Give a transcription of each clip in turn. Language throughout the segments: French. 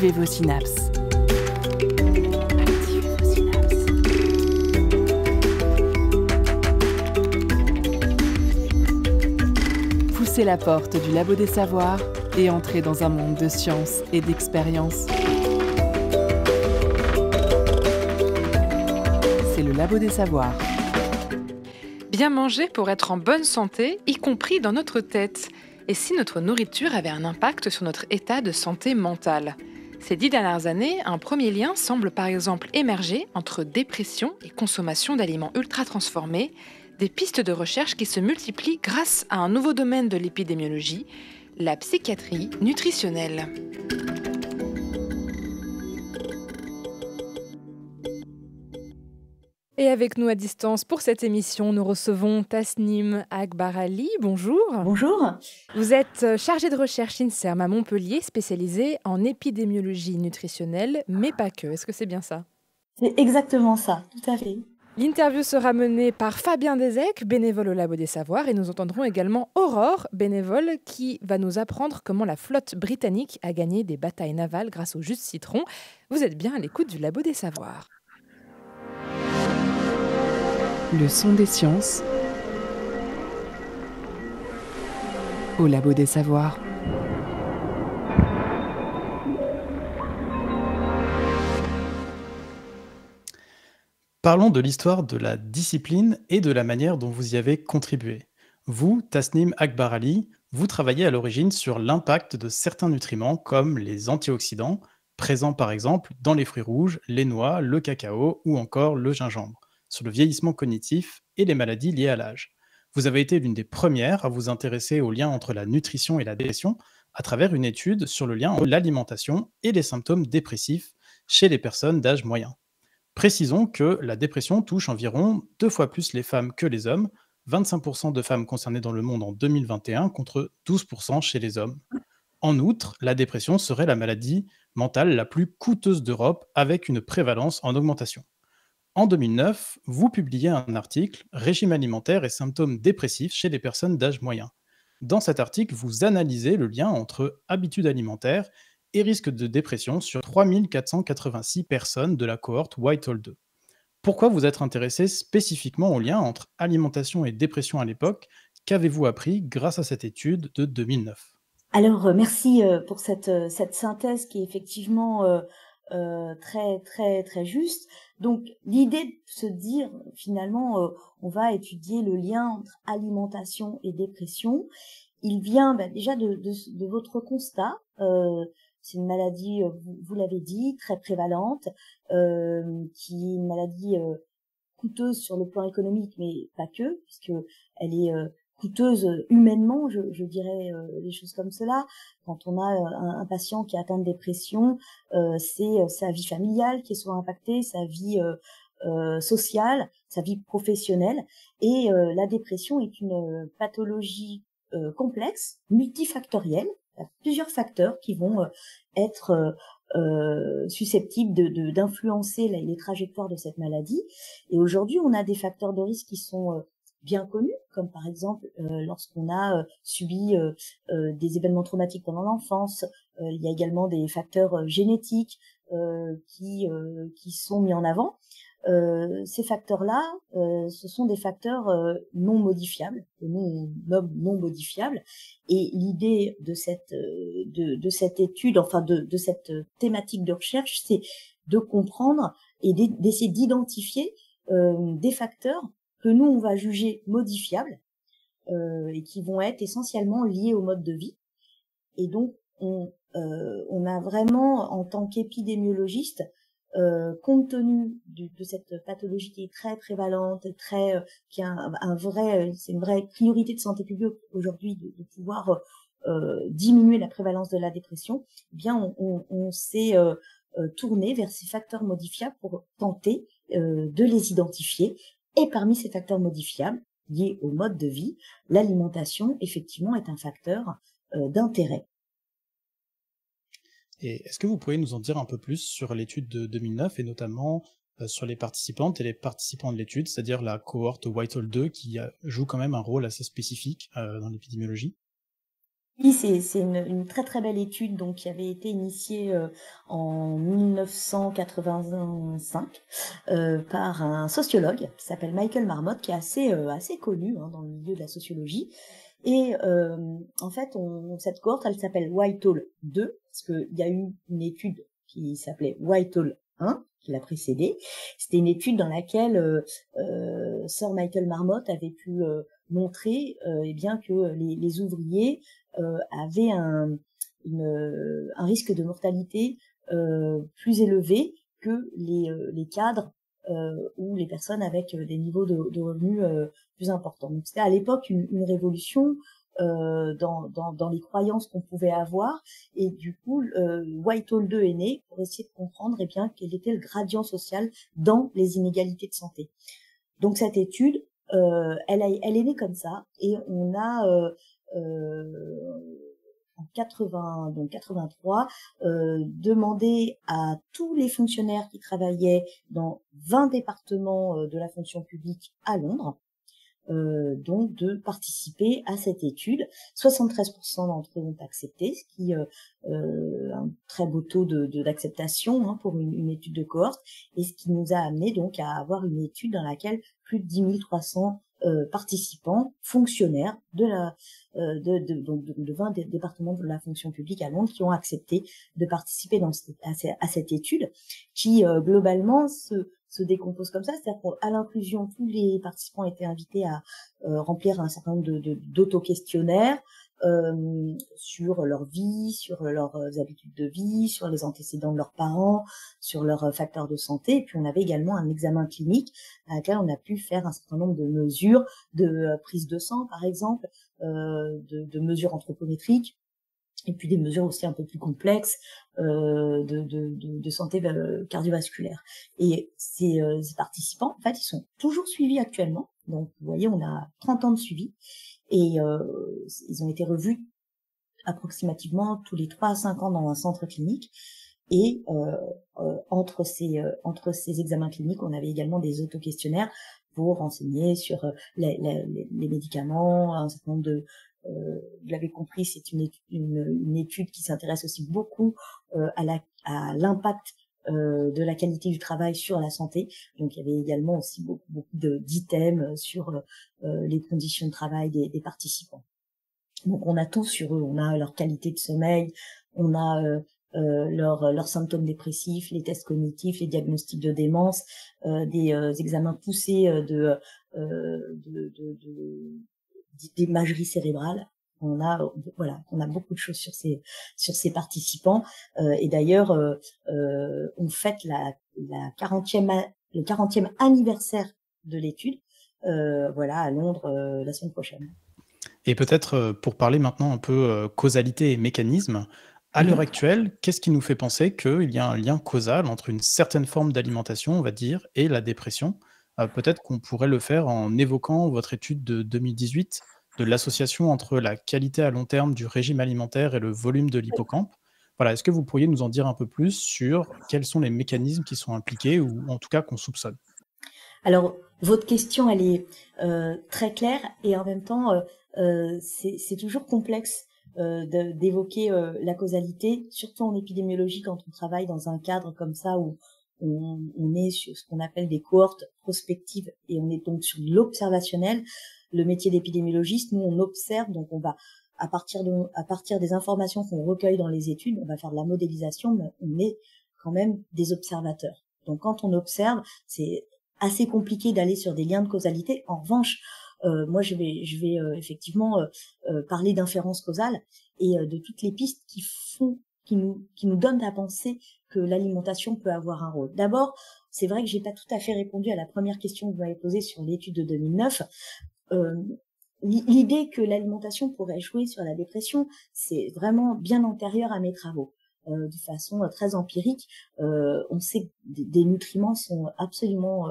Activez vos synapses. Activez vos synapses. Poussez la porte du Labo des Savoirs et entrez dans un monde de science et d'expérience. C'est le Labo des Savoirs. Bien manger pour être en bonne santé, y compris dans notre tête. Et si notre nourriture avait un impact sur notre état de santé mentale ? Ces 10 dernières années, un premier lien semble par exemple émerger entre dépression et consommation d'aliments ultra transformés, des pistes de recherche qui se multiplient grâce à un nouveau domaine de l'épidémiologie, la psychiatrie nutritionnelle. Et avec nous à distance pour cette émission, nous recevons Tasnim Akbarali. Bonjour. Bonjour. Vous êtes chargée de recherche INSERM à Montpellier, spécialisée en épidémiologie nutritionnelle, mais pas que. Est-ce que c'est bien ça ? C'est exactement ça, tout à fait. L'interview sera menée par Fabien Desec, bénévole au Labo des Savoirs, et nous entendrons également Aurore, bénévole, qui va nous apprendre comment la flotte britannique a gagné des batailles navales grâce au jus de citron. Vous êtes bien à l'écoute du Labo des Savoirs. Le son des sciences au Labo des Savoirs. Parlons de l'histoire de la discipline et de la manière dont vous y avez contribué. Vous, Tasnim Akbarali, vous travaillez à l'origine sur l'impact de certains nutriments comme les antioxydants, présents par exemple dans les fruits rouges, les noix, le cacao ou encore le gingembre, sur le vieillissement cognitif et les maladies liées à l'âge. Vous avez été l'une des premières à vous intéresser au lien entre la nutrition et la dépression à travers une étude sur le lien entre l'alimentation et les symptômes dépressifs chez les personnes d'âge moyen. Précisons que la dépression touche environ 2 fois plus les femmes que les hommes, 25% de femmes concernées dans le monde en 2021 contre 12% chez les hommes. En outre, la dépression serait la maladie mentale la plus coûteuse d'Europe avec une prévalence en augmentation. En 2009, vous publiez un article « Régime alimentaire et symptômes dépressifs chez les personnes d'âge moyen ». Dans cet article, vous analysez le lien entre habitudes alimentaires et risque de dépression sur 3486 personnes de la cohorte Whitehall 2. Pourquoi vous êtes intéressé spécifiquement au lien entre alimentation et dépression à l'époque ? Qu'avez-vous appris grâce à cette étude de 2009 ? Alors, merci pour cette synthèse qui est effectivement très, très, très juste. Donc, l'idée de se dire, finalement, on va étudier le lien entre alimentation et dépression, il vient déjà de votre constat. C'est une maladie, vous l'avez dit, très prévalente, qui est une maladie coûteuse sur le plan économique, mais pas que, puisque elle est coûteuse humainement, je dirais les choses comme cela. Quand on a un patient qui est atteint de dépression, c'est sa vie familiale qui est soit impactée, sa vie sociale, sa vie professionnelle, et la dépression est une pathologie complexe, multifactorielle. Il y a plusieurs facteurs qui vont être susceptibles d'influencer les trajectoires de cette maladie. Et aujourd'hui, on a des facteurs de risque qui sont bien connus, comme par exemple lorsqu'on a subi des événements traumatiques pendant l'enfance. Il y a également des facteurs génétiques qui sont mis en avant. Ces facteurs-là, ce sont des facteurs non modifiables, que nous on nomme non modifiables. Et l'idée de cette étude, enfin de cette thématique de recherche, c'est de comprendre et d'essayer d'identifier des facteurs que nous on va juger modifiables et qui vont être essentiellement liés au mode de vie. Et donc on a vraiment, en tant qu'épidémiologiste, compte tenu de cette pathologie qui est très prévalente et qui a c'est une vraie priorité de santé publique aujourd'hui de pouvoir diminuer la prévalence de la dépression, eh bien on s'est tourné vers ces facteurs modifiables pour tenter de les identifier. Et parmi ces facteurs modifiables liés au mode de vie, l'alimentation effectivement est un facteur d'intérêt. Et est-ce que vous pourriez nous en dire un peu plus sur l'étude de 2009 et notamment sur les participantes et les participants de l'étude, c'est-à-dire la cohorte Whitehall 2 qui joue quand même un rôle assez spécifique dans l'épidémiologie ? Oui, c'est une très très belle étude donc qui avait été initiée en 1985 par un sociologue qui s'appelle Michael Marmot, qui est assez connu hein, dans le milieu de la sociologie. Et en fait, cette cohorte, elle s'appelle Whitehall 2 parce qu'il y a eu une étude qui s'appelait Whitehall 1 qui l'a précédée. C'était une étude dans laquelle Sir Michael Marmot avait pu montrer eh bien que les ouvriers avaient un risque de mortalité plus élevé que les cadres ou les personnes avec des niveaux de revenus plus importants. Donc c'était à l'époque une révolution dans les croyances qu'on pouvait avoir, et du coup Whitehall 2 est né pour essayer de comprendre eh bien quel était le gradient social dans les inégalités de santé. Donc cette étude elle est née comme ça, et on a en 83 demandé à tous les fonctionnaires qui travaillaient dans 20 départements de la fonction publique à Londres donc de participer à cette étude. 73% d'entre eux ont accepté, ce qui un très beau taux d'acceptation hein, pour une étude de cohorte, et ce qui nous a amené donc à avoir une étude dans laquelle plus de 10 300 participants, fonctionnaires de 20 départements de la fonction publique à Londres qui ont accepté de participer à cette étude qui globalement se décompose comme ça, c'est-à-dire qu'à l'inclusion, tous les participants étaient invités à remplir un certain nombre d'auto-questionnaires sur leur vie, sur leurs habitudes de vie, sur les antécédents de leurs parents, sur leurs facteurs de santé. Et puis on avait également un examen clinique à laquelle on a pu faire un certain nombre de mesures de prise de sang, par exemple, de mesures anthropométriques, et puis des mesures aussi un peu plus complexes de santé cardiovasculaire. Et ces participants, en fait, ils sont toujours suivis actuellement. Donc, vous voyez, on a 30 ans de suivi, et ils ont été revus approximativement tous les 3 à 5 ans dans un centre clinique. Et entre ces examens cliniques, on avait également des auto-questionnaires pour renseigner sur les médicaments, un certain nombre de vous l'avez compris, c'est une étude qui s'intéresse aussi beaucoup à l'impact de la qualité du travail sur la santé. Donc il y avait également aussi beaucoup d'items sur les conditions de travail des participants. Donc on a tout sur eux, on a leur qualité de sommeil, on a leurs symptômes dépressifs, les tests cognitifs, les diagnostics de démence, des examens poussés d'imagerie cérébrale. On a beaucoup de choses sur ces participants, et d'ailleurs on fête le 40e anniversaire de l'étude à Londres la semaine prochaine. Et peut-être pour parler maintenant un peu causalité et mécanisme, à l'heure actuelle, qu'est-ce qui nous fait penser qu'il y a un lien causal entre une certaine forme d'alimentation, on va dire, et la dépression? Peut-être qu'on pourrait le faire en évoquant votre étude de 2018 de l'association entre la qualité à long terme du régime alimentaire et le volume de l'hippocampe. Voilà, est-ce que vous pourriez nous en dire un peu plus sur quels sont les mécanismes qui sont impliqués, ou en tout cas qu'on soupçonne? Alors, votre question, elle est très claire, et en même temps, c'est toujours complexe d'évoquer la causalité, surtout en épidémiologie, quand on travaille dans un cadre comme ça où on est sur ce qu'on appelle des cohortes prospectives, et on est donc sur l'observationnel. Le métier d'épidémiologiste, nous, on observe, donc on va, à partir des informations qu'on recueille dans les études, on va faire de la modélisation, mais on est quand même des observateurs. Donc quand on observe, c'est assez compliqué d'aller sur des liens de causalité. En revanche, moi je vais effectivement parler d'inférence causale et de toutes les pistes qui nous donnent à penser que l'alimentation peut avoir un rôle. D'abord, c'est vrai que j'ai pas tout à fait répondu à la première question que vous m'avez posée sur l'étude de 2009. L'idée que l'alimentation pourrait jouer sur la dépression, c'est vraiment bien antérieur à mes travaux. De façon très empirique, on sait que des nutriments sont absolument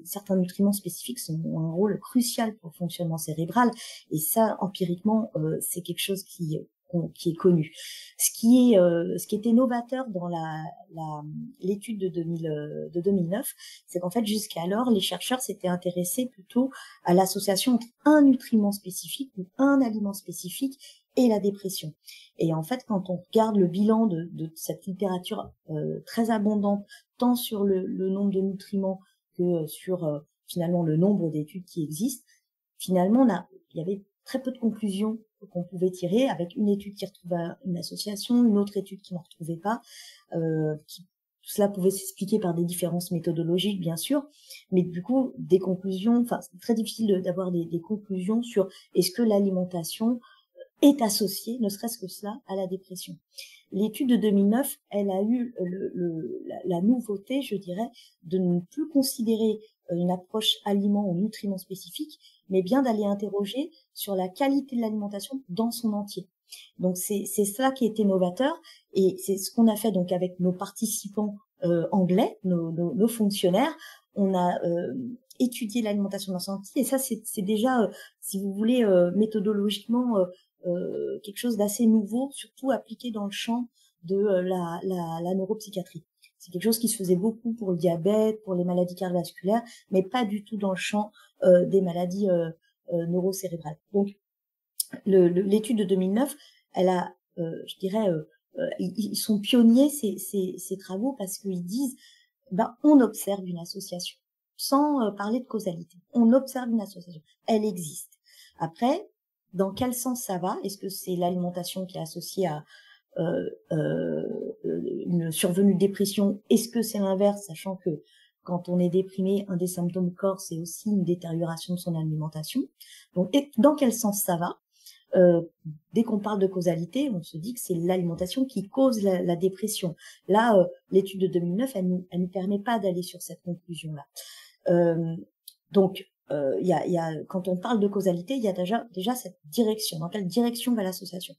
certains nutriments spécifiques ont un rôle crucial pour le fonctionnement cérébral, et ça empiriquement c'est quelque chose qui est connu. Ce qui était novateur dans l'étude de 2009, c'est qu'en fait, jusqu'alors, les chercheurs s'étaient intéressés plutôt à l'association entre un nutriment spécifique ou un aliment spécifique et la dépression. Et en fait, quand on regarde le bilan de cette littérature très abondante, tant sur le nombre de nutriments que sur finalement le nombre d'études qui existent, finalement, il y avait très peu de conclusions qu'on pouvait tirer, avec une étude qui retrouvait une association, une autre étude qui n'en retrouvait pas. Cela pouvait s'expliquer par des différences méthodologiques, bien sûr, mais du coup, des conclusions, enfin, c'est très difficile d'avoir des conclusions sur est-ce que l'alimentation est associée, ne serait-ce que cela, à la dépression. L'étude de 2009, elle a eu la nouveauté, je dirais, de ne plus considérer une approche aliment ou nutriments spécifiques, mais bien d'aller interroger sur la qualité de l'alimentation dans son entier. Donc c'est ça qui était novateur, et c'est ce qu'on a fait donc avec nos participants anglais, nos fonctionnaires. On a étudié l'alimentation dans son entier, et ça c'est déjà, si vous voulez, méthodologiquement quelque chose d'assez nouveau, surtout appliqué dans le champ de la neuropsychiatrie. C'est quelque chose qui se faisait beaucoup pour le diabète, pour les maladies cardiovasculaires, mais pas du tout dans le champ des maladies neurocérébrales. Donc, l'étude de 2009, elle a, je dirais, ils sont pionniers ces travaux parce qu'ils disent, on observe une association, sans parler de causalité. On observe une association, elle existe. Après, dans quel sens ça va? Est-ce que c'est l'alimentation qui est associée à une survenue de dépression? Est-ce que c'est l'inverse, sachant que quand on est déprimé, un des symptômes corps, c'est aussi une détérioration de son alimentation. Donc, dans quel sens ça va? Dès qu'on parle de causalité, on se dit que c'est l'alimentation qui cause la dépression. Là, l'étude de 2009, elle nous permet pas d'aller sur cette conclusion-là. Donc, quand on parle de causalité, il y a déjà cette direction. Dans quelle direction va l'association?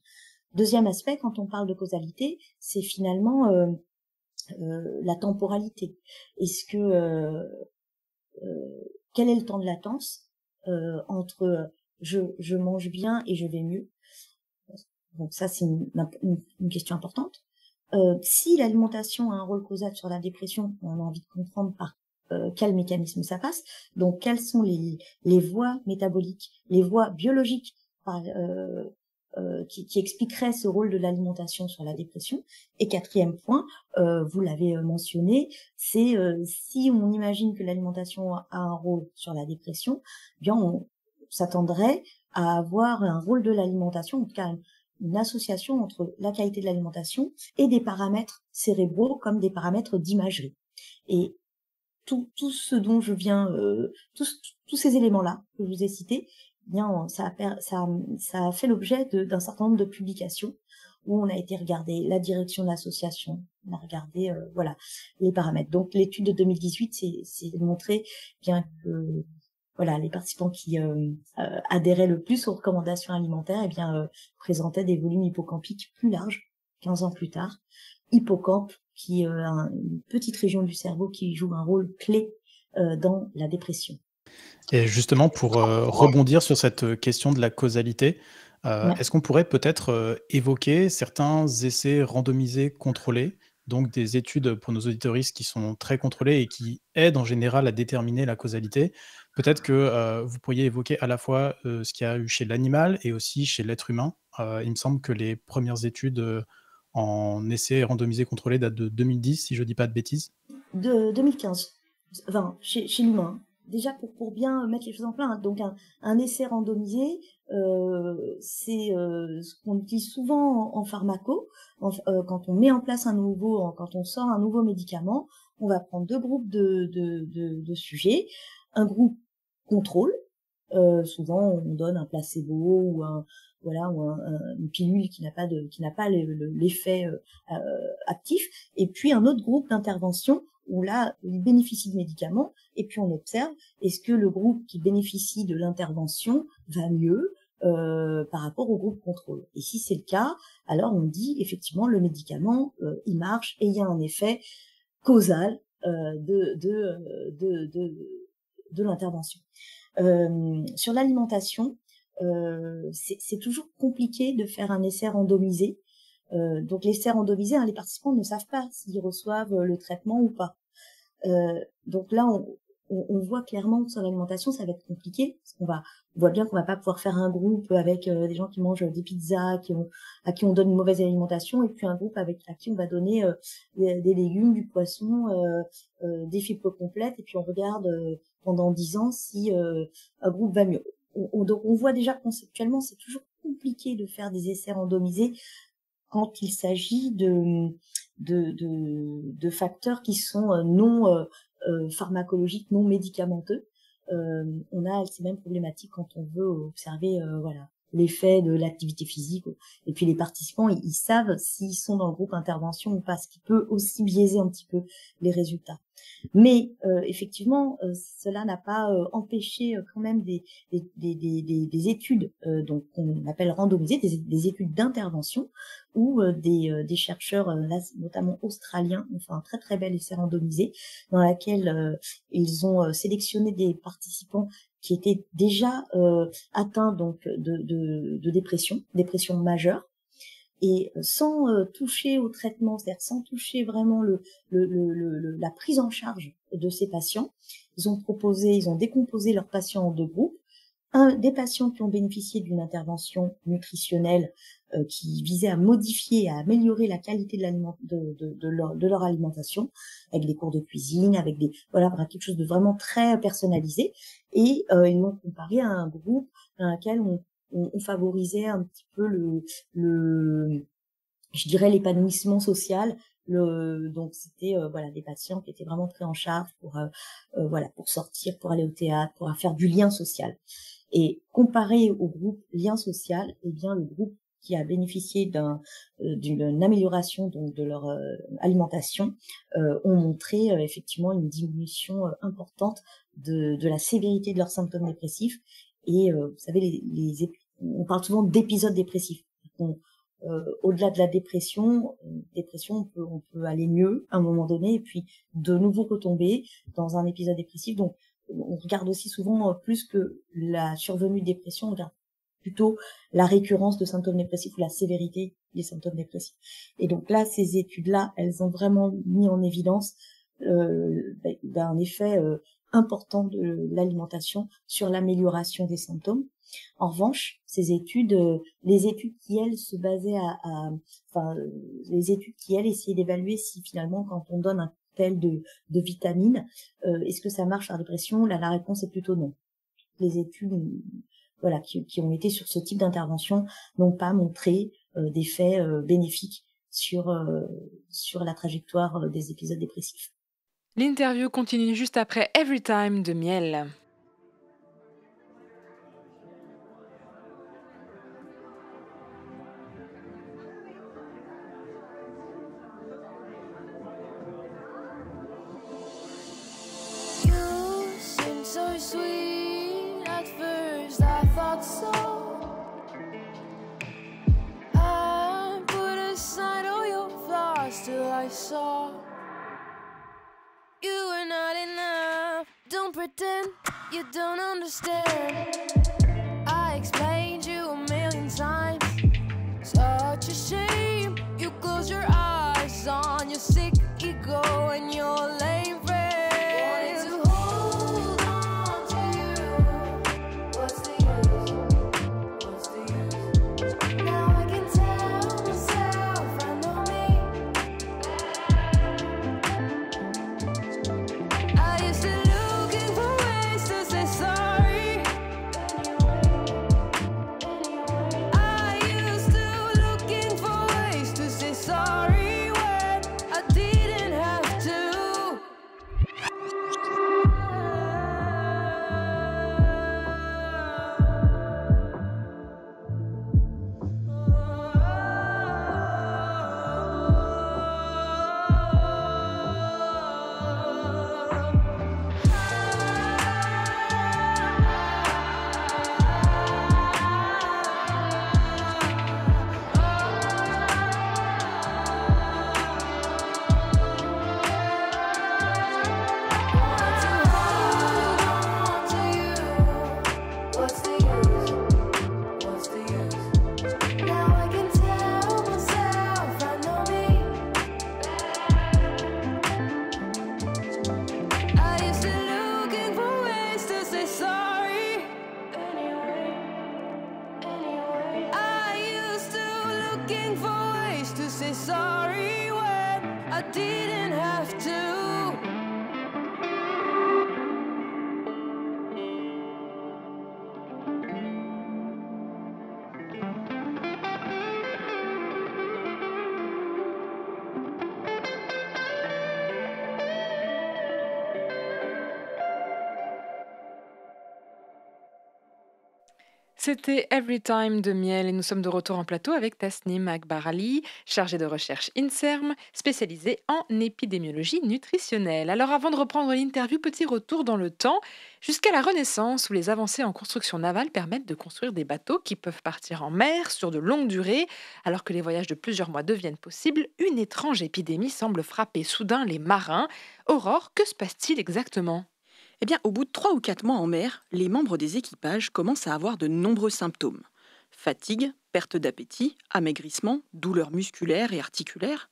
Deuxième aspect, quand on parle de causalité, c'est finalement la temporalité. Est-ce que quel est le temps de latence entre je mange bien et je vais mieux? Donc ça, c'est une question importante. Si l'alimentation a un rôle causal sur la dépression, on a envie de comprendre par quel mécanisme ça passe. Donc, quelles sont les voies métaboliques, les voies biologiques qui expliqueraient ce rôle de l'alimentation sur la dépression. Et quatrième point, vous l'avez mentionné, c'est si on imagine que l'alimentation a un rôle sur la dépression, eh bien on s'attendrait à avoir un rôle de l'alimentation, en tout cas une association entre la qualité de l'alimentation et des paramètres cérébraux comme des paramètres d'imagerie. Et tout ce dont je viens, tous ces éléments-là que je vous ai cités, eh bien, ça a fait l'objet d'un certain nombre de publications où on a été regarder la direction de l'association, on a regardé voilà les paramètres. Donc l'étude de 2018, c'est montré bien que voilà les participants qui adhéraient le plus aux recommandations alimentaires, eh bien présentaient des volumes hippocampiques plus larges 15 ans plus tard. Hippocampe, qui est une petite région du cerveau qui joue un rôle clé dans la dépression. Et justement, pour rebondir sur cette question de la causalité, est-ce qu'on pourrait peut-être évoquer certains essais randomisés contrôlés, donc des études pour nos auditoristes qui sont très contrôlées et qui aident en général à déterminer la causalité? Peut-être que vous pourriez évoquer à la fois ce qu'il y a eu chez l'animal et aussi chez l'être humain. Il me semble que les premières études en essais randomisés contrôlés datent de 2010, si je ne dis pas de bêtises. De 2015, enfin, chez l'humain. Déjà pour bien mettre les choses en plein, donc un essai randomisé, c'est ce qu'on utilise souvent en pharmaco. Quand on met en place quand on sort un nouveau médicament, on va prendre deux groupes de sujets, un groupe contrôle. Souvent on donne un placebo ou une pilule qui n'a pas l'effet actif, et puis un autre groupe d'intervention où là il bénéficie de médicaments, et puis on observe est-ce que le groupe qui bénéficie de l'intervention va mieux par rapport au groupe contrôle. Et si c'est le cas, alors on dit effectivement le médicament il marche et il y a un effet causal de l'intervention. Sur l'alimentation, c'est toujours compliqué de faire un essai randomisé. Donc l'essai randomisé, les participants ne savent pas s'ils reçoivent le traitement ou pas. Donc là, on voit clairement que sur l'alimentation, ça va être compliqué, parce on voit bien qu'on va pas pouvoir faire un groupe avec des gens qui mangent des pizzas, à qui on donne une mauvaise alimentation, et puis un groupe à qui on va donner des légumes, du poisson, des fibres complètes, et puis on regarde pendant 10 ans si un groupe va mieux. Donc on voit déjà conceptuellement, c'est toujours compliqué de faire des essais randomisés quand il s'agit de facteurs qui sont non pharmacologiques, non médicamenteux. On a ces mêmes problématiques quand on veut observer l'effet de l'activité physique. Et puis les participants, ils savent s'ils sont dans le groupe intervention ou pas, ce qui peut aussi biaiser un petit peu les résultats. Mais effectivement, cela n'a pas empêché quand même des études donc qu'on appelle randomisées, des études d'intervention, où des chercheurs, là, notamment australiens, ont fait un très très bel essai randomisé dans laquelle ils ont sélectionné des participants qui étaient déjà atteints donc de dépression majeure, et sans toucher au traitement, c'est-à-dire sans toucher vraiment la prise en charge de ces patients. Ils ont décomposé leurs patients en deux groupes. Des patients qui ont bénéficié d'une intervention nutritionnelle qui visait à modifier, à améliorer la qualité de leur alimentation, avec des cours de cuisine, avec quelque chose de vraiment très personnalisé. Et ils l'ont comparé à un groupe dans lequel on favorisait un petit peu je dirais l'épanouissement social. Donc c'était des patients qui étaient vraiment pris en charge pour sortir, pour aller au théâtre, pour faire du lien social. Et comparé au groupe lien social, eh bien le groupe qui a bénéficié d'une amélioration donc de leur alimentation ont montré effectivement une diminution importante de la sévérité de leurs symptômes dépressifs. Et vous savez, on parle souvent d'épisodes dépressifs. Au-delà de la dépression, on peut aller mieux à un moment donné et puis de nouveau retomber dans un épisode dépressif. Donc on regarde aussi souvent plus que la survenue de dépression, on regarde plutôt la récurrence de symptômes dépressifs ou la sévérité des symptômes dépressifs. Et donc là, ces études-là, elles ont vraiment mis en évidence un effet important de l'alimentation sur l'amélioration des symptômes. En revanche, les études qui elles se basaient les études qui elles essayaient d'évaluer si finalement quand on donne un tel de vitamines, est-ce que ça marche sur la dépression? Là, la réponse est plutôt non. Les études qui ont été sur ce type d'intervention n'ont pas montré d'effets bénéfiques sur la trajectoire des épisodes dépressifs. L'interview continue juste après Every Time de Miel. So sweet at first, I thought so. I put aside all your flaws till I saw you were not enough. Don't pretend you don't understand. I explained you a million times. Such a shame you close your eyes on your sick ego and your lame friends. C'était Every Time de Miel et nous sommes de retour en plateau avec Tasnim Akbar Ali, chargée de recherche INSERM, spécialisée en épidémiologie nutritionnelle. Alors avant de reprendre l'interview, petit retour dans le temps, jusqu'à la Renaissance où les avancées en construction navale permettent de construire des bateaux qui peuvent partir en mer sur de longues durées. Alors que les voyages de plusieurs mois deviennent possibles, une étrange épidémie semble frapper soudain les marins. Aurore, que se passe-t-il exactement ? Eh bien, au bout de 3 ou 4 mois en mer, les membres des équipages commencent à avoir de nombreux symptômes. Fatigue, perte d'appétit, amaigrissement, douleurs musculaires et articulaires.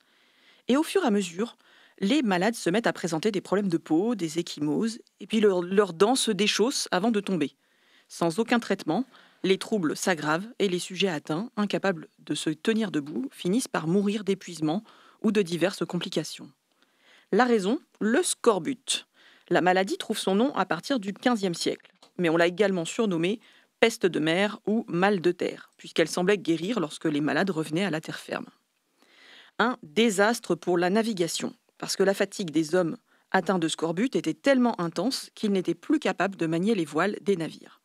Et au fur et à mesure, les malades se mettent à présenter des problèmes de peau, des ecchymoses, et puis leurs dents se déchaussent avant de tomber. Sans aucun traitement, les troubles s'aggravent et les sujets atteints, incapables de se tenir debout, finissent par mourir d'épuisement ou de diverses complications. La raison, le scorbut. La maladie trouve son nom à partir du XVe siècle, mais on l'a également surnommée peste de mer ou mal de terre, puisqu'elle semblait guérir lorsque les malades revenaient à la terre ferme. Un désastre pour la navigation, parce que la fatigue des hommes atteints de scorbut était tellement intense qu'ils n'étaient plus capables de manier les voiles des navires.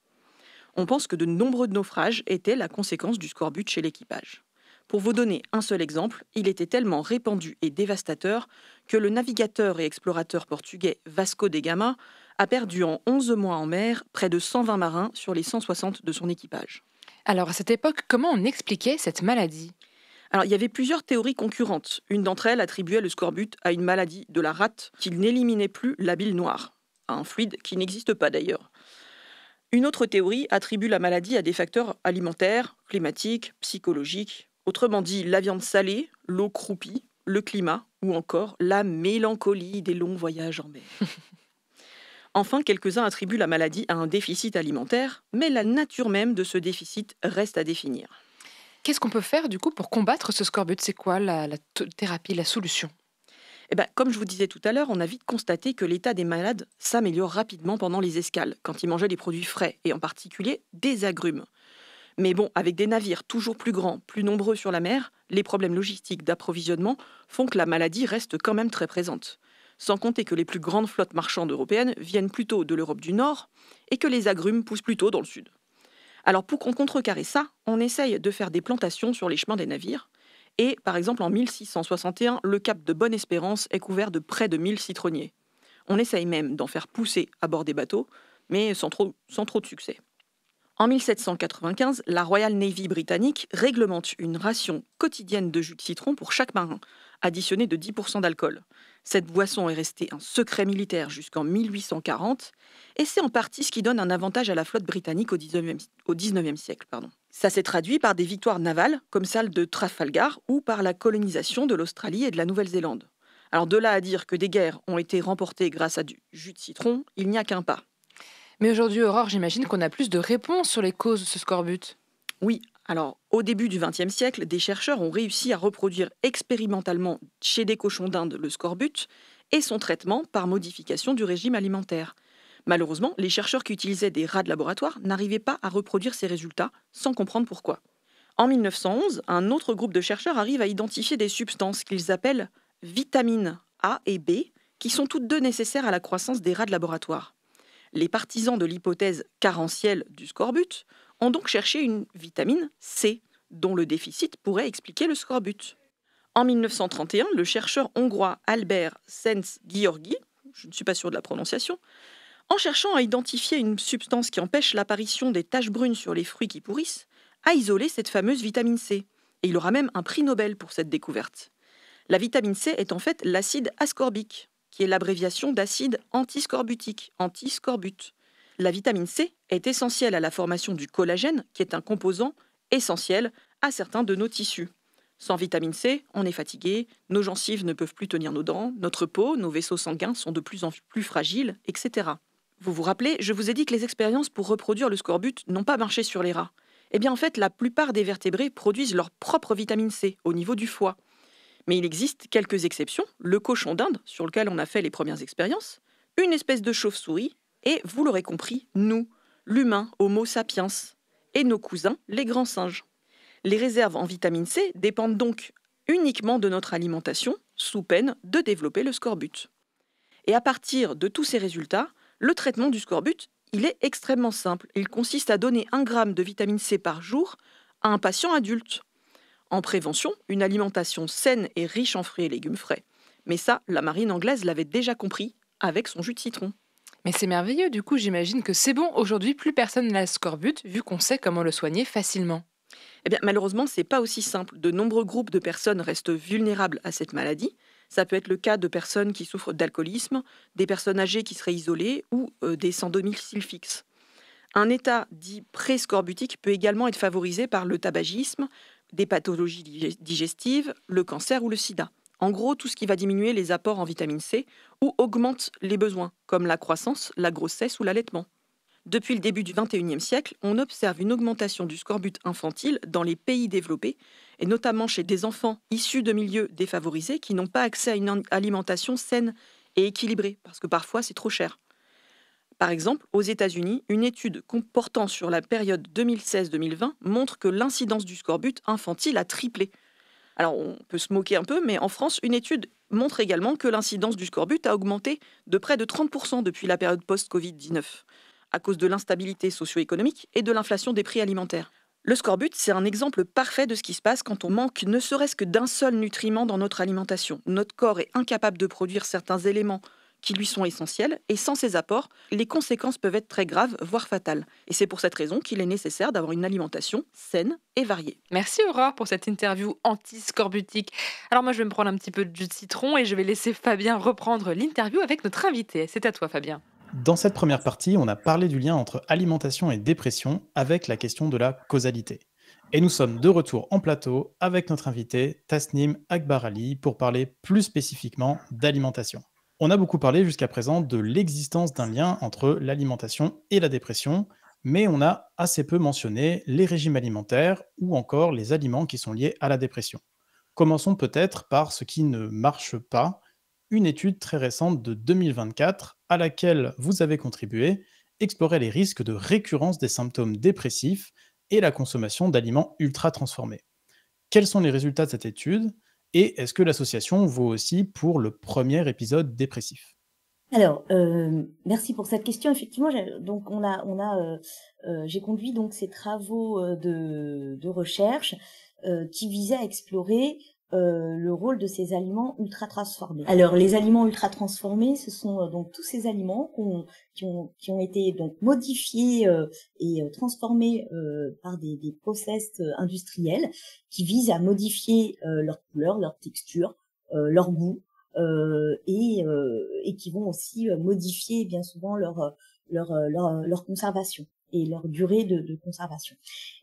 On pense que de nombreux naufrages étaient la conséquence du scorbut chez l'équipage. Pour vous donner un seul exemple, il était tellement répandu et dévastateur que le navigateur et explorateur portugais Vasco da Gama a perdu en 11 mois en mer près de 120 marins sur les 160 de son équipage. Alors à cette époque, comment on expliquait cette maladie ? Alors, il y avait plusieurs théories concurrentes. Une d'entre elles attribuait le scorbut à une maladie de la rate qui n'éliminait plus la bile noire, un fluide qui n'existe pas d'ailleurs. Une autre théorie attribue la maladie à des facteurs alimentaires, climatiques, psychologiques. Autrement dit, la viande salée, l'eau croupie, le climat ou encore la mélancolie des longs voyages en mer. Enfin, quelques-uns attribuent la maladie à un déficit alimentaire, mais la nature même de ce déficit reste à définir. Qu'est-ce qu'on peut faire du coup pour combattre ce scorbut ? C'est quoi la thérapie, la solution ? Comme je vous disais tout à l'heure, on a vite constaté que l'état des malades s'améliore rapidement pendant les escales, quand ils mangeaient des produits frais, et en particulier des agrumes. Mais bon, avec des navires toujours plus grands, plus nombreux sur la mer, les problèmes logistiques d'approvisionnement font que la maladie reste quand même très présente. Sans compter que les plus grandes flottes marchandes européennes viennent plutôt de l'Europe du Nord et que les agrumes poussent plutôt dans le Sud. Alors pour contrecarrer ça, on essaye de faire des plantations sur les chemins des navires. Et par exemple en 1661, le cap de Bonne-Espérance est couvert de près de 1000 citronniers. On essaye même d'en faire pousser à bord des bateaux, mais sans trop de succès. En 1795, la Royal Navy britannique réglemente une ration quotidienne de jus de citron pour chaque marin, additionnée de 10% d'alcool. Cette boisson est restée un secret militaire jusqu'en 1840, et c'est en partie ce qui donne un avantage à la flotte britannique au 19e siècle. Ça s'est traduit par des victoires navales, comme celle de Trafalgar, ou par la colonisation de l'Australie et de la Nouvelle-Zélande. Alors de là à dire que des guerres ont été remportées grâce à du jus de citron, il n'y a qu'un pas. Mais aujourd'hui, Aurore, j'imagine qu'on a plus de réponses sur les causes de ce scorbut. Oui, alors au début du XXe siècle, des chercheurs ont réussi à reproduire expérimentalement chez des cochons d'Inde le scorbut et son traitement par modification du régime alimentaire. Malheureusement, les chercheurs qui utilisaient des rats de laboratoire n'arrivaient pas à reproduire ces résultats sans comprendre pourquoi. En 1911, un autre groupe de chercheurs arrive à identifier des substances qu'ils appellent vitamines A et B, qui sont toutes deux nécessaires à la croissance des rats de laboratoire. Les partisans de l'hypothèse carentielle du scorbut ont donc cherché une vitamine C, dont le déficit pourrait expliquer le scorbut. En 1931, le chercheur hongrois Albert Szent-Györgyi, je ne suis pas sûre de la prononciation, en cherchant à identifier une substance qui empêche l'apparition des taches brunes sur les fruits qui pourrissent, a isolé cette fameuse vitamine C. Et il aura même un prix Nobel pour cette découverte. La vitamine C est en fait l'acide ascorbique, qui est l'abréviation d'acide antiscorbutique, antiscorbut. La vitamine C est essentielle à la formation du collagène, qui est un composant essentiel à certains de nos tissus. Sans vitamine C, on est fatigué, nos gencives ne peuvent plus tenir nos dents, notre peau, nos vaisseaux sanguins sont de plus en plus fragiles, etc. Vous vous rappelez, je vous ai dit que les expériences pour reproduire le scorbut n'ont pas marché sur les rats. Eh bien en fait, la plupart des vertébrés produisent leur propre vitamine C au niveau du foie. Mais il existe quelques exceptions, le cochon d'Inde, sur lequel on a fait les premières expériences, une espèce de chauve-souris, et, vous l'aurez compris, nous, l'humain, Homo sapiens, et nos cousins, les grands singes. Les réserves en vitamine C dépendent donc uniquement de notre alimentation, sous peine de développer le scorbut. Et à partir de tous ces résultats, le traitement du scorbut, Il est extrêmement simple. Il consiste à donner 1 gramme de vitamine C par jour à un patient adulte. En prévention, une alimentation saine et riche en fruits et légumes frais. Mais ça, la marine anglaise l'avait déjà compris avec son jus de citron. Mais c'est merveilleux, du coup j'imagine que c'est bon, aujourd'hui plus personne n'a le scorbut vu qu'on sait comment le soigner facilement. Eh bien, malheureusement, c'est pas aussi simple. De nombreux groupes de personnes restent vulnérables à cette maladie. Ça peut être le cas de personnes qui souffrent d'alcoolisme, des personnes âgées qui seraient isolées ou des sans domicile fixe. Un état dit pré-scorbutique peut également être favorisé par le tabagisme, des pathologies digestives, le cancer ou le sida. En gros, tout ce qui va diminuer les apports en vitamine C ou augmente les besoins, comme la croissance, la grossesse ou l'allaitement. Depuis le début du XXIe siècle, on observe une augmentation du scorbut infantile dans les pays développés, et notamment chez des enfants issus de milieux défavorisés qui n'ont pas accès à une alimentation saine et équilibrée, parce que parfois c'est trop cher. Par exemple, aux États-Unis, une étude portant sur la période 2016-2020 montre que l'incidence du scorbut infantile a triplé. Alors on peut se moquer un peu, mais en France, une étude montre également que l'incidence du scorbut a augmenté de près de 30% depuis la période post-Covid-19, à cause de l'instabilité socio-économique et de l'inflation des prix alimentaires. Le scorbut, c'est un exemple parfait de ce qui se passe quand on manque ne serait-ce que d'un seul nutriment dans notre alimentation. Notre corps est incapable de produire certains éléments qui lui sont essentiels, et sans ces apports, les conséquences peuvent être très graves, voire fatales. Et c'est pour cette raison qu'il est nécessaire d'avoir une alimentation saine et variée. Merci Aurore pour cette interview anti-scorbutique. Alors moi je vais me prendre un petit peu de jus de citron et je vais laisser Fabien reprendre l'interview avec notre invité. C'est à toi Fabien. Dans cette première partie, on a parlé du lien entre alimentation et dépression avec la question de la causalité. Et nous sommes de retour en plateau avec notre invité Tasnim Akbarali pour parler plus spécifiquement d'alimentation. On a beaucoup parlé jusqu'à présent de l'existence d'un lien entre l'alimentation et la dépression, mais on a assez peu mentionné les régimes alimentaires ou encore les aliments qui sont liés à la dépression. Commençons peut-être par ce qui ne marche pas, une étude très récente de 2024 à laquelle vous avez contribué explorait les risques de récurrence des symptômes dépressifs et la consommation d'aliments ultra transformés. Quels sont les résultats de cette étude et est-ce que l'association vaut aussi pour le premier épisode dépressif? Alors, merci pour cette question. Effectivement, donc j'ai conduit donc ces travaux de recherche qui visaient à explorer le rôle de ces aliments ultra transformés. Alors, les aliments ultra transformés, ce sont donc tous ces aliments qui ont été donc modifiés et transformés par des process industriels qui visent à modifier leur couleur, leur texture, leur goût. Et qui vont aussi modifier bien souvent leur conservation et leur durée de conservation.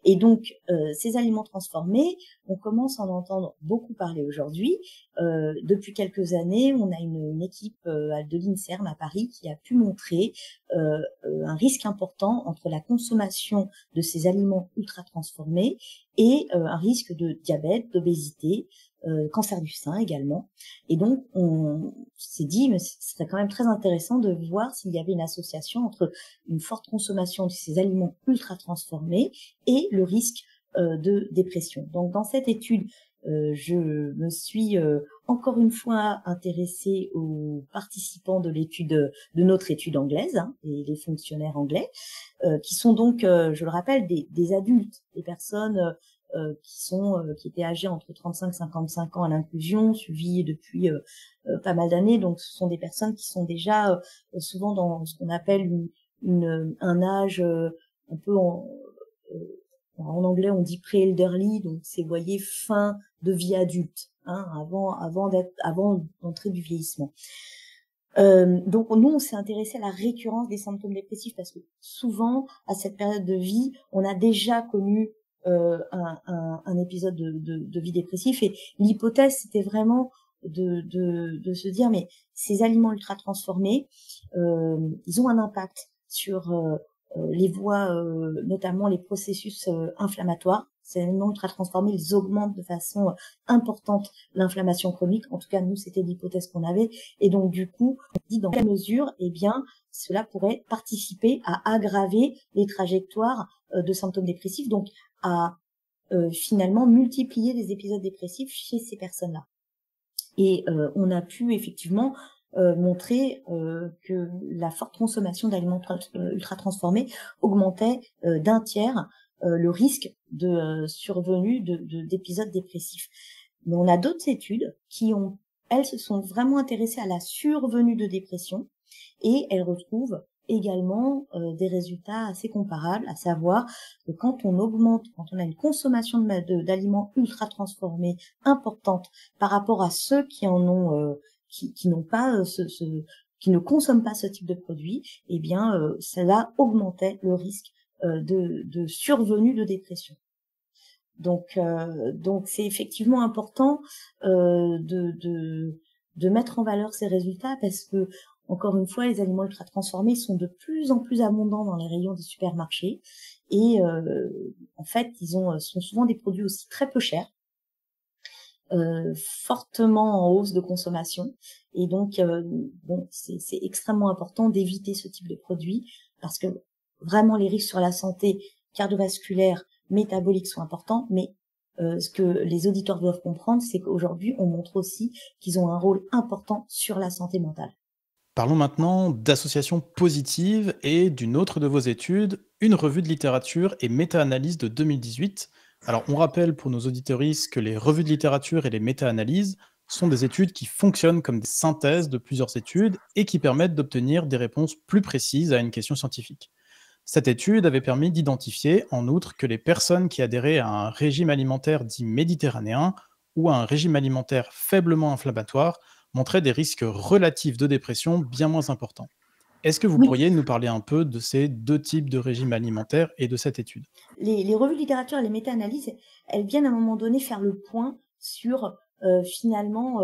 Et donc ces aliments transformés, on commence à en entendre beaucoup parler aujourd'hui. Depuis quelques années, on a une équipe de l'INSERM à Paris qui a pu montrer un risque important entre la consommation de ces aliments ultra transformés et un risque de diabète, d'obésité, cancer du sein également. Et donc, on s'est dit, mais ce serait quand même très intéressant de voir s'il y avait une association entre une forte consommation de ces aliments ultra transformés et le risque de dépression. Donc, dans cette étude, je me suis encore une fois intéressée aux participants de l'étude, de notre étude anglaise, et les fonctionnaires anglais, qui sont donc, je le rappelle, des adultes, des personnes qui étaient âgés entre 35 et 55 ans à l'inclusion, suivis depuis pas mal d'années. Donc, ce sont des personnes qui sont déjà souvent dans ce qu'on appelle un âge un peu en anglais on dit pré-elderly, donc c'est, vous voyez, fin de vie adulte, avant d'entrer du vieillissement. Donc nous, on s'est intéressé à la récurrence des symptômes dépressifs parce que souvent, à cette période de vie, on a déjà connu un épisode de vie dépressif, et l'hypothèse c'était vraiment de se dire, mais ces aliments ultra transformés, ils ont un impact sur les voies, notamment les processus inflammatoires. Ces aliments ultra transformés, ils augmentent de façon importante l'inflammation chronique. En tout cas, nous, c'était l'hypothèse qu'on avait. Et donc, du coup, on dit dans quelle mesure, eh bien, cela pourrait participer à aggraver les trajectoires de symptômes dépressifs, donc à finalement multiplier les épisodes dépressifs chez ces personnes-là. Et on a pu effectivement montré que la forte consommation d'aliments ultra transformés augmentait d'un tiers le risque de survenue d'épisodes dépressifs. Mais on a d'autres études qui elles se sont vraiment intéressées à la survenue de dépression et elles retrouvent également des résultats assez comparables, à savoir que quand on a une consommation d'aliments ultra transformés importante par rapport à ceux qui en ont, qui n'ont pas qui ne consomment pas ce type de produit, eh bien, cela augmentait le risque de survenue de dépression. Donc c'est effectivement important de mettre en valeur ces résultats parce que encore une fois, les aliments ultra transformés sont de plus en plus abondants dans les rayons des supermarchés et en fait, sont souvent des produits aussi très peu chers, fortement en hausse de consommation et donc c'est extrêmement important d'éviter ce type de produits parce que vraiment les risques sur la santé cardiovasculaire, métabolique sont importants, mais ce que les auditeurs doivent comprendre, c'est qu'aujourd'hui, on montre aussi qu'ils ont un rôle important sur la santé mentale. Parlons maintenant d'associations positives et d'une autre de vos études, une revue de littérature et méta-analyse de 2018. Alors, on rappelle pour nos auditeuristes que les revues de littérature et les méta-analyses sont des études qui fonctionnent comme des synthèses de plusieurs études et qui permettent d'obtenir des réponses plus précises à une question scientifique. Cette étude avait permis d'identifier, en outre, que les personnes qui adhéraient à un régime alimentaire dit méditerranéen ou à un régime alimentaire faiblement inflammatoire montraient des risques relatifs de dépression bien moins importants. Est-ce que vous Oui, pourriez nous parler un peu de ces deux types de régimes alimentaires et de cette étude? les revues de littérature et les méta-analyses, elles viennent à un moment donné faire le point sur finalement,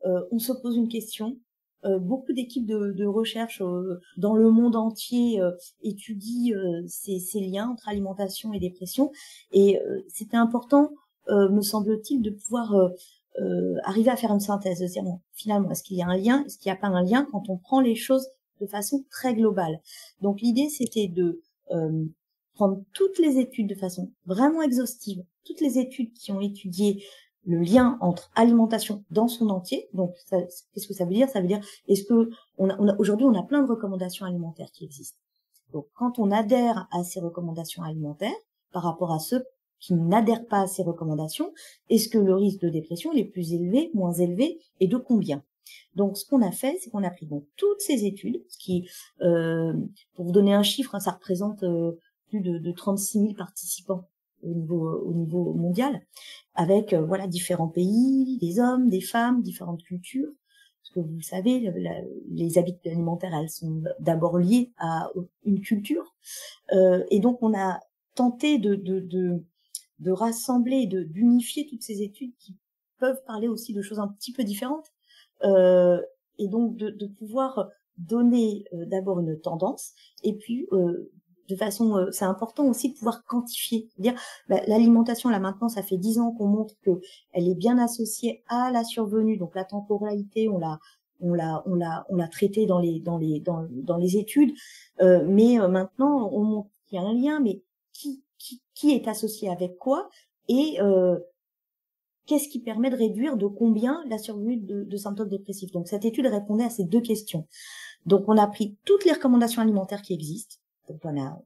on se pose une question. Beaucoup d'équipes de recherche dans le monde entier étudient ces liens entre alimentation et dépression. Et c'était important, me semble-t-il, de pouvoir arriver à faire une synthèse, de dire bon, finalement, est-ce qu'il y a un lien, est-ce qu'il n'y a pas un lien quand on prend les choses de façon très globale. Donc l'idée, c'était de prendre toutes les études de façon vraiment exhaustive, toutes les études qui ont étudié le lien entre alimentation dans son entier. Donc, qu'est-ce que ça veut dire? Ça veut dire, est-ce que aujourd'hui, on a plein de recommandations alimentaires qui existent. Donc, quand on adhère à ces recommandations alimentaires, par rapport à ceux qui n'adhèrent pas à ces recommandations, est-ce que le risque de dépression est plus élevé, moins élevé, et de combien? Donc, ce qu'on a fait, c'est qu'on a pris donc toutes ces études, ce qui, pour vous donner un chiffre, hein, ça représente plus de 36 000 participants au niveau mondial, avec voilà différents pays, des hommes, des femmes, différentes cultures. Parce que vous savez, les habitudes alimentaires, elles sont d'abord liées à une culture. Et donc, on a tenté de rassembler, d'unifier toutes ces études qui peuvent parler aussi de choses un petit peu différentes. Et donc, de pouvoir donner d'abord une tendance, et puis de façon, c'est important aussi de pouvoir quantifier, dire l'alimentation là maintenant, ça fait 10 ans qu'on montre que elle est bien associée à la survenue, donc la temporalité, on l'a traité dans les études, mais maintenant on montre qu'il y a un lien, mais qui est associé avec quoi et qu'est-ce qui permet de réduire de combien la survenue de symptômes dépressifs. Donc cette étude répondait à ces deux questions. Donc on a pris toutes les recommandations alimentaires qui existent. Donc on a,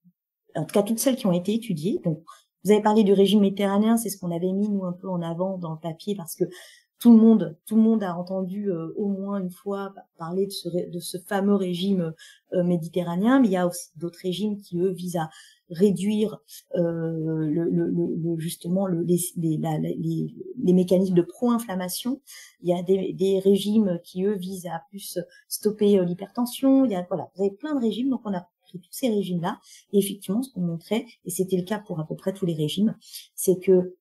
en tout cas toutes celles qui ont été étudiées. Donc vous avez parlé du régime méditerranéen, c'est ce qu'on avait mis nous un peu en avant dans le papier parce que tout le monde a entendu au moins une fois parler de ce fameux régime méditerranéen, mais il y a aussi d'autres régimes qui eux visent à réduire justement les mécanismes de pro-inflammation. Il y a des régimes qui eux visent à plus stopper l'hypertension. Il y a voilà, vous avez plein de régimes, donc on a pris tous ces régimes-là. Et effectivement, ce qu'on montrait, et c'était le cas pour à peu près tous les régimes, c'est que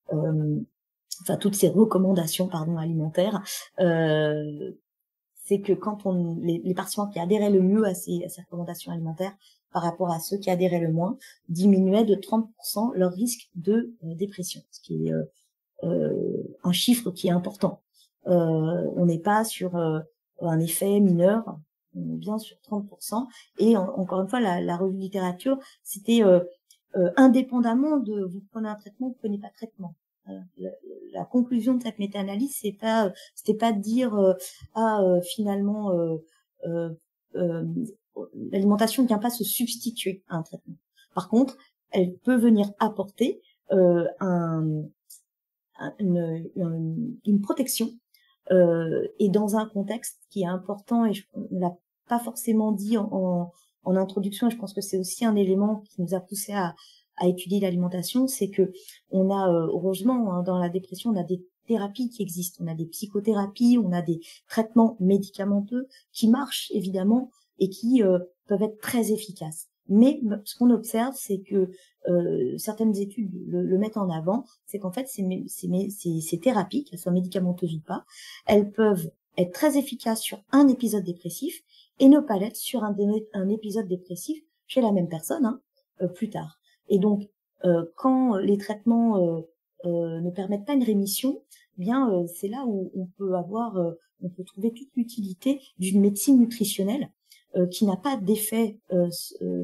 enfin toutes ces recommandations alimentaires, c'est que quand les participants qui adhéraient le mieux à ces recommandations alimentaires par rapport à ceux qui adhéraient le moins, diminuaient de 30% leur risque de dépression, ce qui est un chiffre qui est important. On n'est pas sur un effet mineur, on est bien sur 30%. Et encore une fois, la revue de littérature, c'était indépendamment de vous prenez un traitement, vous prenez pas de traitement. La conclusion de cette méta-analyse, c'était pas de dire finalement euh, euh, l'alimentation ne vient pas se substituer à un traitement. Par contre, elle peut venir apporter une protection, et dans un contexte qui est important, et on ne l'a pas forcément dit en introduction, et je pense que c'est aussi un élément qui nous a poussé à étudier l'alimentation, c'est que on a heureusement, hein, dans la dépression, on a des thérapies qui existent, on a des psychothérapies, on a des traitements médicamenteux qui marchent évidemment et qui peuvent être très efficaces. Mais ce qu'on observe, c'est que certaines études le mettent en avant, c'est qu'en fait ces thérapies, qu'elles soient médicamenteuses ou pas, elles peuvent être très efficaces sur un épisode dépressif et ne pas l'être sur un épisode dépressif chez la même personne, hein, plus tard. Et donc quand les traitements ne permettent pas une rémission, eh bien c'est là où on peut trouver toute l'utilité d'une médecine nutritionnelle qui n'a pas d'effet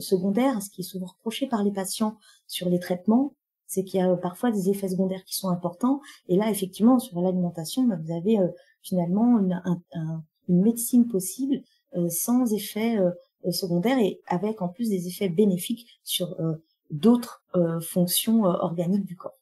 secondaire. Ce qui est souvent reproché par les patients sur les traitements, c'est qu'il y a parfois des effets secondaires qui sont importants. Et là, effectivement, sur l'alimentation, vous avez finalement une médecine possible sans effets secondaires et avec en plus des effets bénéfiques sur d'autres fonctions organiques du corps.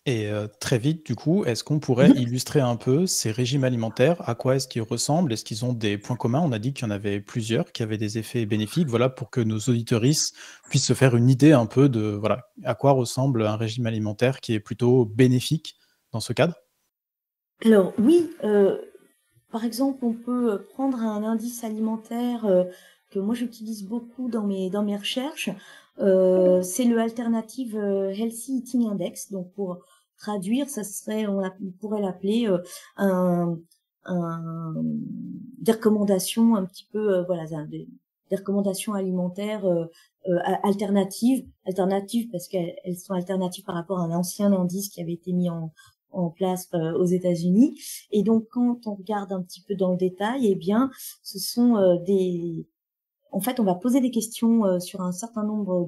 Et très vite, du coup, est-ce qu'on pourrait illustrer un peu ces régimes alimentaires? À quoi est-ce qu'ils ressemblent? Est-ce qu'ils ont des points communs? On a dit qu'il y en avait plusieurs qui avaient des effets bénéfiques, voilà, pour que nos auditeuristes puissent se faire une idée un peu de, voilà, à quoi ressemble un régime alimentaire qui est plutôt bénéfique dans ce cadre? Alors oui, par exemple, on peut prendre un indice alimentaire que moi j'utilise beaucoup dans mes recherches. C'est le Alternative Healthy Eating Index. Donc pour traduire, ça serait, on pourrait l'appeler des recommandations un petit peu, voilà, des recommandations alimentaires alternatives parce qu'elles sont alternatives par rapport à un ancien indice qui avait été mis en place aux États-Unis. Et donc quand on regarde un petit peu dans le détail, eh bien ce sont en fait, on va poser des questions sur un certain nombre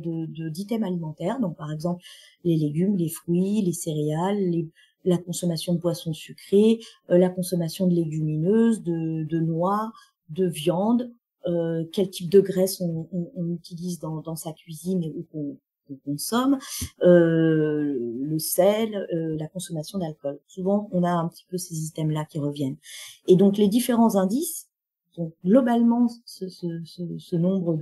d'items alimentaires. Donc, par exemple, les légumes, les fruits, les céréales, la consommation de boissons sucrées, la consommation de légumineuses, de noix, de viande, quel type de graisse on utilise dans sa cuisine ou qu'on consomme, le sel, la consommation d'alcool. Souvent, on a un petit peu ces items-là qui reviennent. Et donc, les différents indices, donc globalement, ce nombre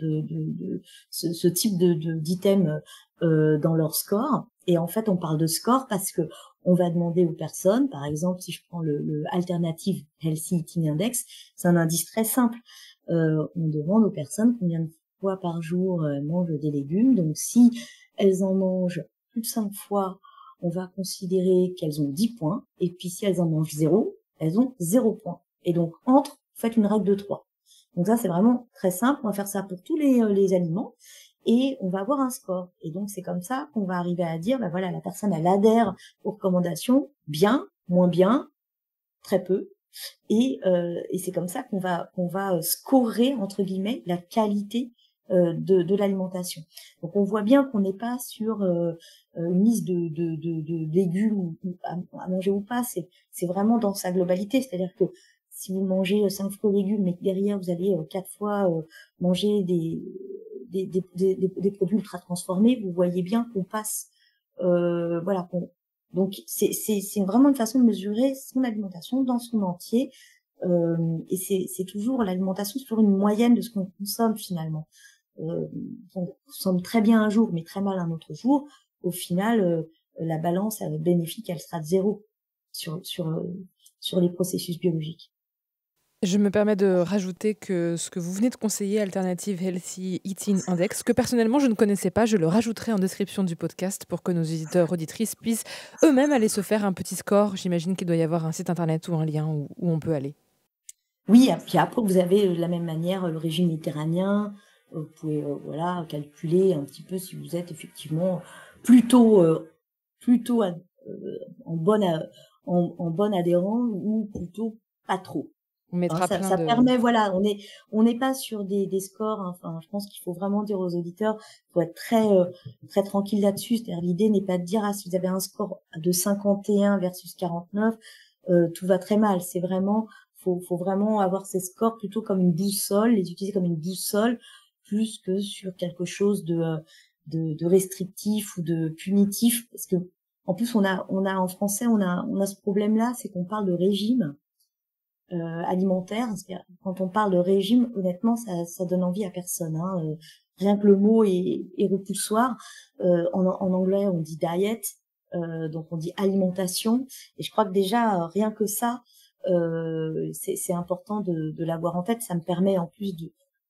ce type d'items dans leur score. Et en fait, on parle de score parce que on va demander aux personnes, par exemple, si je prends le Alternative Healthy Eating Index, c'est un indice très simple. On demande aux personnes combien de fois par jour elles mangent des légumes. Donc, si elles en mangent plus de 5 fois, on va considérer qu'elles ont 10 points. Et puis, si elles en mangent 0, elles ont 0 points. Et donc, faites une règle de 3. Donc ça, c'est vraiment très simple. On va faire ça pour tous les aliments et on va avoir un score. Et donc, c'est comme ça qu'on va arriver à dire, ben voilà, la personne, elle adhère aux recommandations, bien, moins bien, très peu. Et c'est comme ça qu'on va scorer, entre guillemets, la qualité de l'alimentation. Donc, on voit bien qu'on n'est pas sur une liste de légumes à manger ou pas. C'est vraiment dans sa globalité. C'est-à-dire que si vous mangez 5 fois légumes, mais que derrière vous allez 4 fois manger des produits ultra transformés, vous voyez bien qu'on passe, voilà. Donc c'est vraiment une façon de mesurer son alimentation dans son entier, et c'est toujours l'alimentation, c'est toujours une moyenne de ce qu'on consomme finalement. On consomme très bien un jour, mais très mal un autre jour. Au final, la balance bénéfique, elle sera de 0 sur les processus biologiques. Je me permets de rajouter que ce que vous venez de conseiller, Alternative Healthy Eating Index, que personnellement je ne connaissais pas, je le rajouterai en description du podcast pour que nos auditeurs, auditrices puissent eux-mêmes aller se faire un petit score. J'imagine qu'il doit y avoir un site internet ou un lien où on peut aller. Oui, et puis après vous avez de la même manière le régime méditerranéen. Vous pouvez voilà, calculer un petit peu si vous êtes effectivement plutôt en bonne adhérent ou plutôt pas trop. On mettra ça permet, voilà, on n'est pas sur des scores. Enfin, je pense qu'il faut vraiment dire aux auditeurs, il faut être très tranquille là-dessus. C'est-à-dire, l'idée n'est pas de dire, si vous avez un score de 51 versus 49, tout va très mal. C'est vraiment, faut vraiment avoir ces scores plutôt comme une boussole, les utiliser comme une boussole, plus que sur quelque chose de restrictif ou de punitif, parce que en plus on a en français on a ce problème-là, c'est qu'on parle de régime alimentaire. Quand on parle de régime, honnêtement, ça donne envie à personne. Hein. Rien que le mot est repoussoir. En anglais, on dit diet, donc on dit alimentation. Et je crois que déjà rien que ça, c'est important de l'avoir en tête. Ça me permet en plus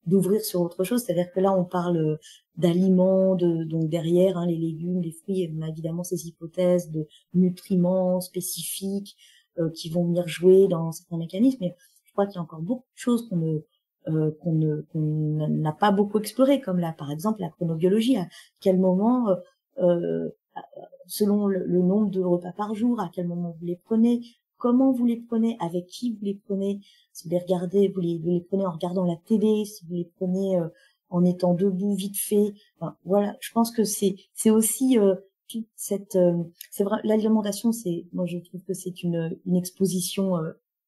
d'ouvrir sur autre chose. C'est-à-dire que là, on parle d'aliments, donc derrière les légumes, les fruits. On a évidemment ces hypothèses de nutriments spécifiques qui vont venir jouer dans certains mécanismes, mais je crois qu'il y a encore beaucoup de choses qu'on n'a pas beaucoup explorées, comme là, par exemple, la chronobiologie. À quel moment, selon le nombre de repas par jour, à quel moment vous les prenez, comment vous les prenez, avec qui vous les prenez, si vous les regardez, vous les prenez en regardant la télé, si vous les prenez en étant debout vite fait. Enfin, voilà, je pense que c'est aussi toute cette c'est vrai, l'alimentation, moi je trouve que c'est une exposition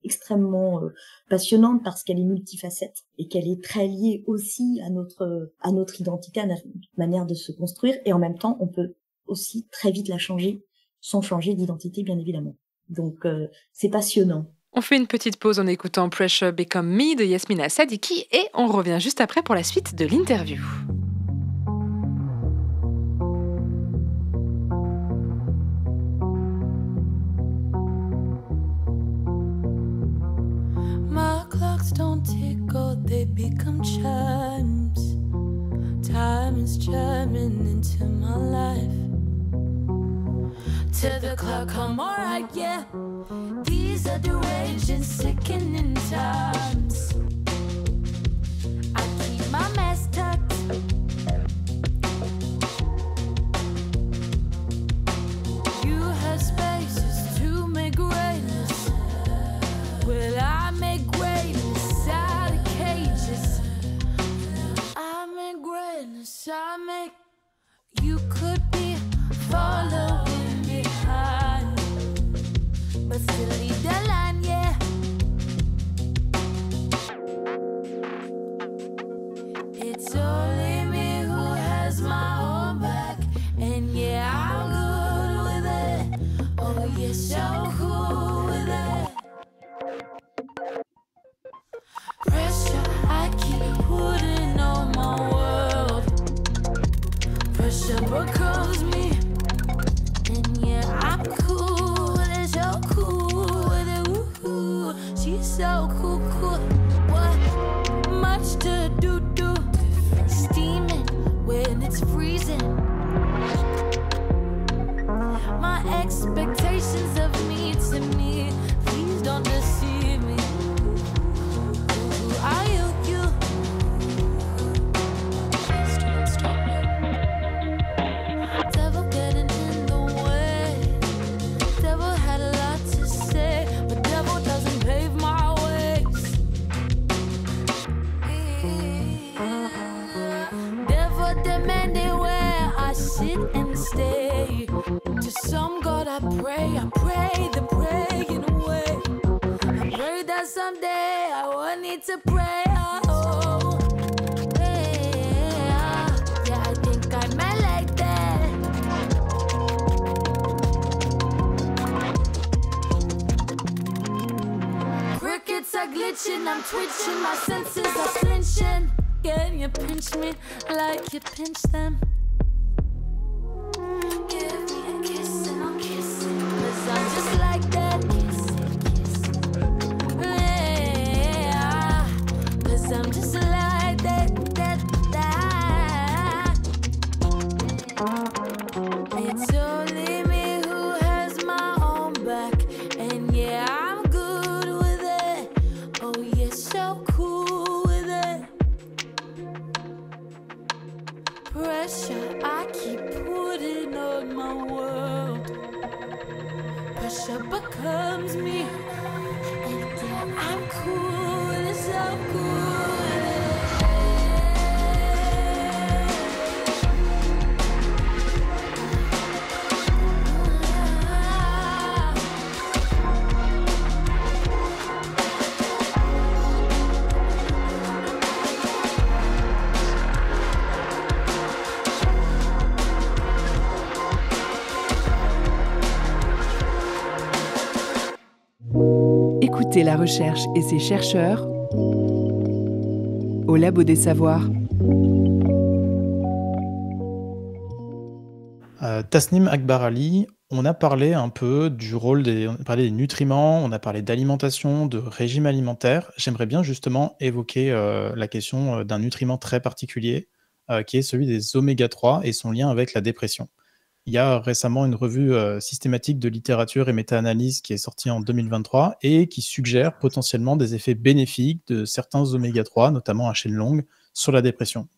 extrêmement passionnante parce qu'elle est multifacette et qu'elle est très liée aussi à notre identité, à notre manière de se construire, et en même temps on peut aussi très vite la changer sans changer d'identité, bien évidemment. Donc c'est passionnant. On fait une petite pause en écoutant Pressure Become Me de Yasmina Sadiki et on revient juste après pour la suite de l'interview. Don't tickle, they become chimes. Time is chiming into my life. Till the clock come, alright, yeah. These are deranged and sickening times. I keep my mess tucked. You have spaces to make greatness. Will I make greatness out of cages? I make greatness, I make. You could be following behind, but still lead the line, yeah. It's only me who has my own back, and yeah, I'm good with it. Oh, you're so cool with it. Pressure I keep putting on my world. Pressure becomes me, and yeah, I'm cool with it, so cool with it. Woo-hoo. She's so cool, cool. What much to do, steaming when it's freezing. My expectations of me to me, please don't deceive me. Are you? Devil getting in the way. Devil had a lot to say, but devil doesn't pave my ways. Devil demanding where I sit and stay. To some God I pray the praying away. I pray that someday I won't need to pray. Oh, yeah, I think I'm like that. Crickets are glitching, I'm twitching, my senses are flinching. Can you pinch me like you pinch them? Give me a kiss and I'll kiss it, 'cause I'm just like that. I'm just like that. It's only me who has my own back, and yeah, I'm good with it. Oh, you're so cool with it. Pressure I keep putting on my world. Pressure becomes me, and yeah, I'm cool with it, so cool. Écoutez la recherche et ses chercheurs au Labo des Savoirs. Tasnim Akbar Ali, on a parlé un peu du rôle on a parlé des nutriments, on a parlé d'alimentation, de régime alimentaire. J'aimerais bien justement évoquer la question d'un nutriment très particulier, qui est celui des oméga 3 et son lien avec la dépression. Il y a récemment une revue systématique de littérature et méta-analyse qui est sortie en 2023 et qui suggère potentiellement des effets bénéfiques de certains oméga 3, notamment à chaîne longue, sur la dépression.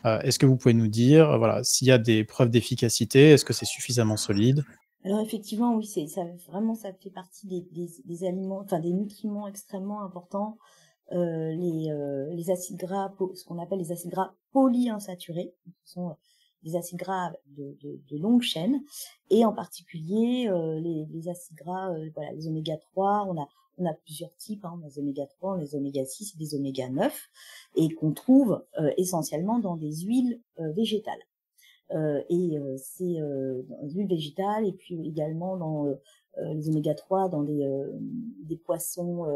Est-ce que vous pouvez nous dire, voilà, s'il y a des preuves d'efficacité, est-ce que c'est suffisamment solide? Alors effectivement, oui, ça fait partie des aliments, enfin des nutriments extrêmement importants. Les acides gras, ce qu'on appelle les acides gras polyinsaturés, ce sont des acides gras de longue chaîne, et en particulier les acides gras, voilà, les oméga 3. On a plusieurs types, hein, les oméga 3, les oméga 6 et les oméga 9, et qu'on trouve essentiellement dans des huiles végétales. C'est dans les huiles végétales, et puis également dans les oméga 3 dans des poissons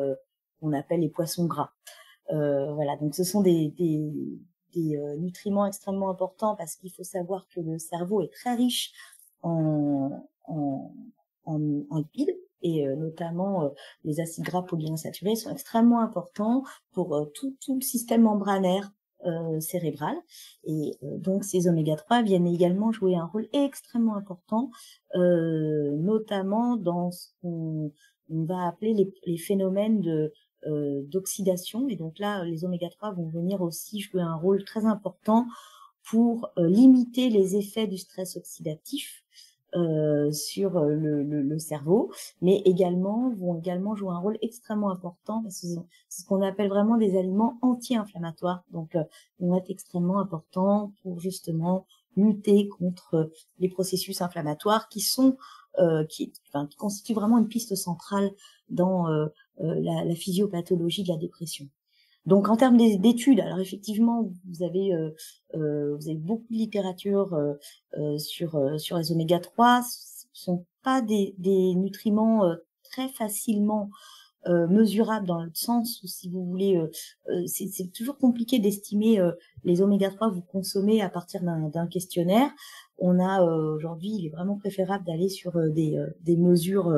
qu'on appelle les poissons gras. Voilà, donc ce sont des nutriments extrêmement importants, parce qu'il faut savoir que le cerveau est très riche en lipides, et notamment les acides gras polyinsaturés sont extrêmement importants pour tout le système membranaire cérébral, et donc ces oméga 3 viennent également jouer un rôle extrêmement important, notamment dans ce qu'on va appeler les phénomènes d'oxydation. Et donc là, les oméga 3 vont venir aussi jouer un rôle très important pour limiter les effets du stress oxydatif sur le cerveau, mais vont également jouer un rôle extrêmement important, parce que c'est ce qu'on appelle vraiment des aliments anti-inflammatoires. Donc vont être extrêmement importants pour justement lutter contre les processus inflammatoires qui constituent vraiment une piste centrale dans la physiopathologie de la dépression. Donc en termes d'études, alors effectivement, vous avez beaucoup de littérature sur les oméga 3. Ce sont pas des nutriments très facilement mesurables, dans le sens où, si vous voulez, c'est toujours compliqué d'estimer les oméga 3 que vous consommez à partir d'un questionnaire. On a aujourd'hui, il est vraiment préférable d'aller sur des mesures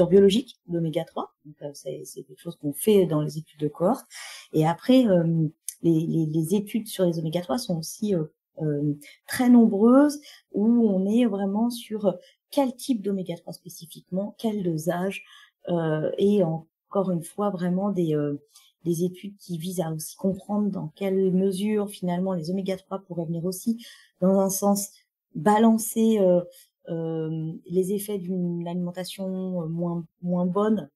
biologiques d'oméga 3. Donc c'est quelque chose qu'on fait dans les études de cohorte. Et après, les études sur les oméga 3 sont aussi très nombreuses, où on est vraiment sur quel type d'oméga 3 spécifiquement, quel dosage, et encore une fois vraiment des études qui visent à aussi comprendre dans quelle mesure finalement les oméga 3 pourraient venir aussi, dans un sens, balancer les effets d'une alimentation moins bonne.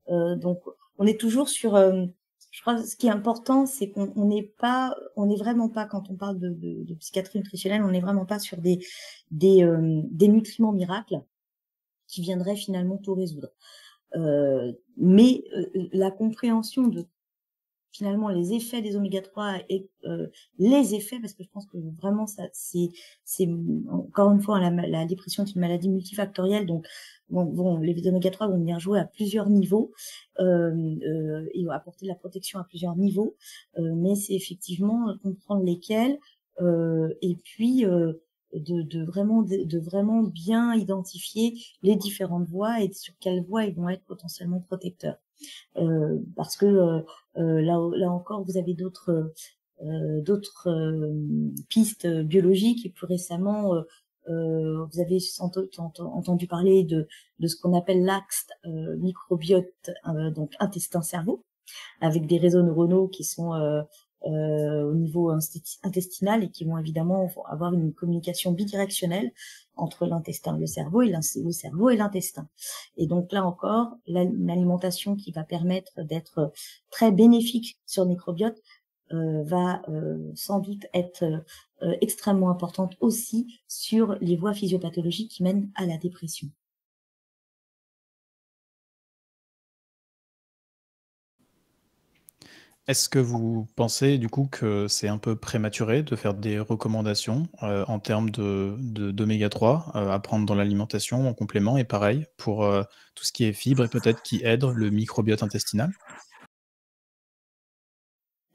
Donc on est toujours sur je crois que ce qui est important, c'est qu'on n'est vraiment pas, quand on parle de psychiatrie nutritionnelle, on n'est vraiment pas sur des nutriments miracles qui viendraient finalement tout résoudre. Mais la compréhension de finalement les effets des oméga 3 et les effets, parce que je pense que vraiment ça c'est encore une fois, la dépression est une maladie multifactorielle, donc les oméga 3 vont venir jouer à plusieurs niveaux et apporter de la protection à plusieurs niveaux, mais c'est effectivement comprendre lesquels, et puis de vraiment bien identifier les différentes voies et sur quelles voies ils vont être potentiellement protecteurs. Parce que là encore, vous avez d'autres pistes biologiques, et plus récemment, vous avez entendu parler de ce qu'on appelle l'axe microbiote, donc intestin-cerveau, avec des réseaux neuronaux qui sont au niveau intestinal, et qui vont évidemment avoir une communication bidirectionnelle entre l'intestin, le cerveau, et le cerveau et l'intestin. Et donc là encore, une alimentation qui va permettre d'être très bénéfique sur le microbiote va sans doute être extrêmement importante aussi sur les voies physiopathologiques qui mènent à la dépression. Est-ce que vous pensez du coup que c'est un peu prématuré de faire des recommandations, en termes d'oméga 3, à prendre dans l'alimentation en complément et pareil pour, tout ce qui est fibres et peut-être qui aide le microbiote intestinal?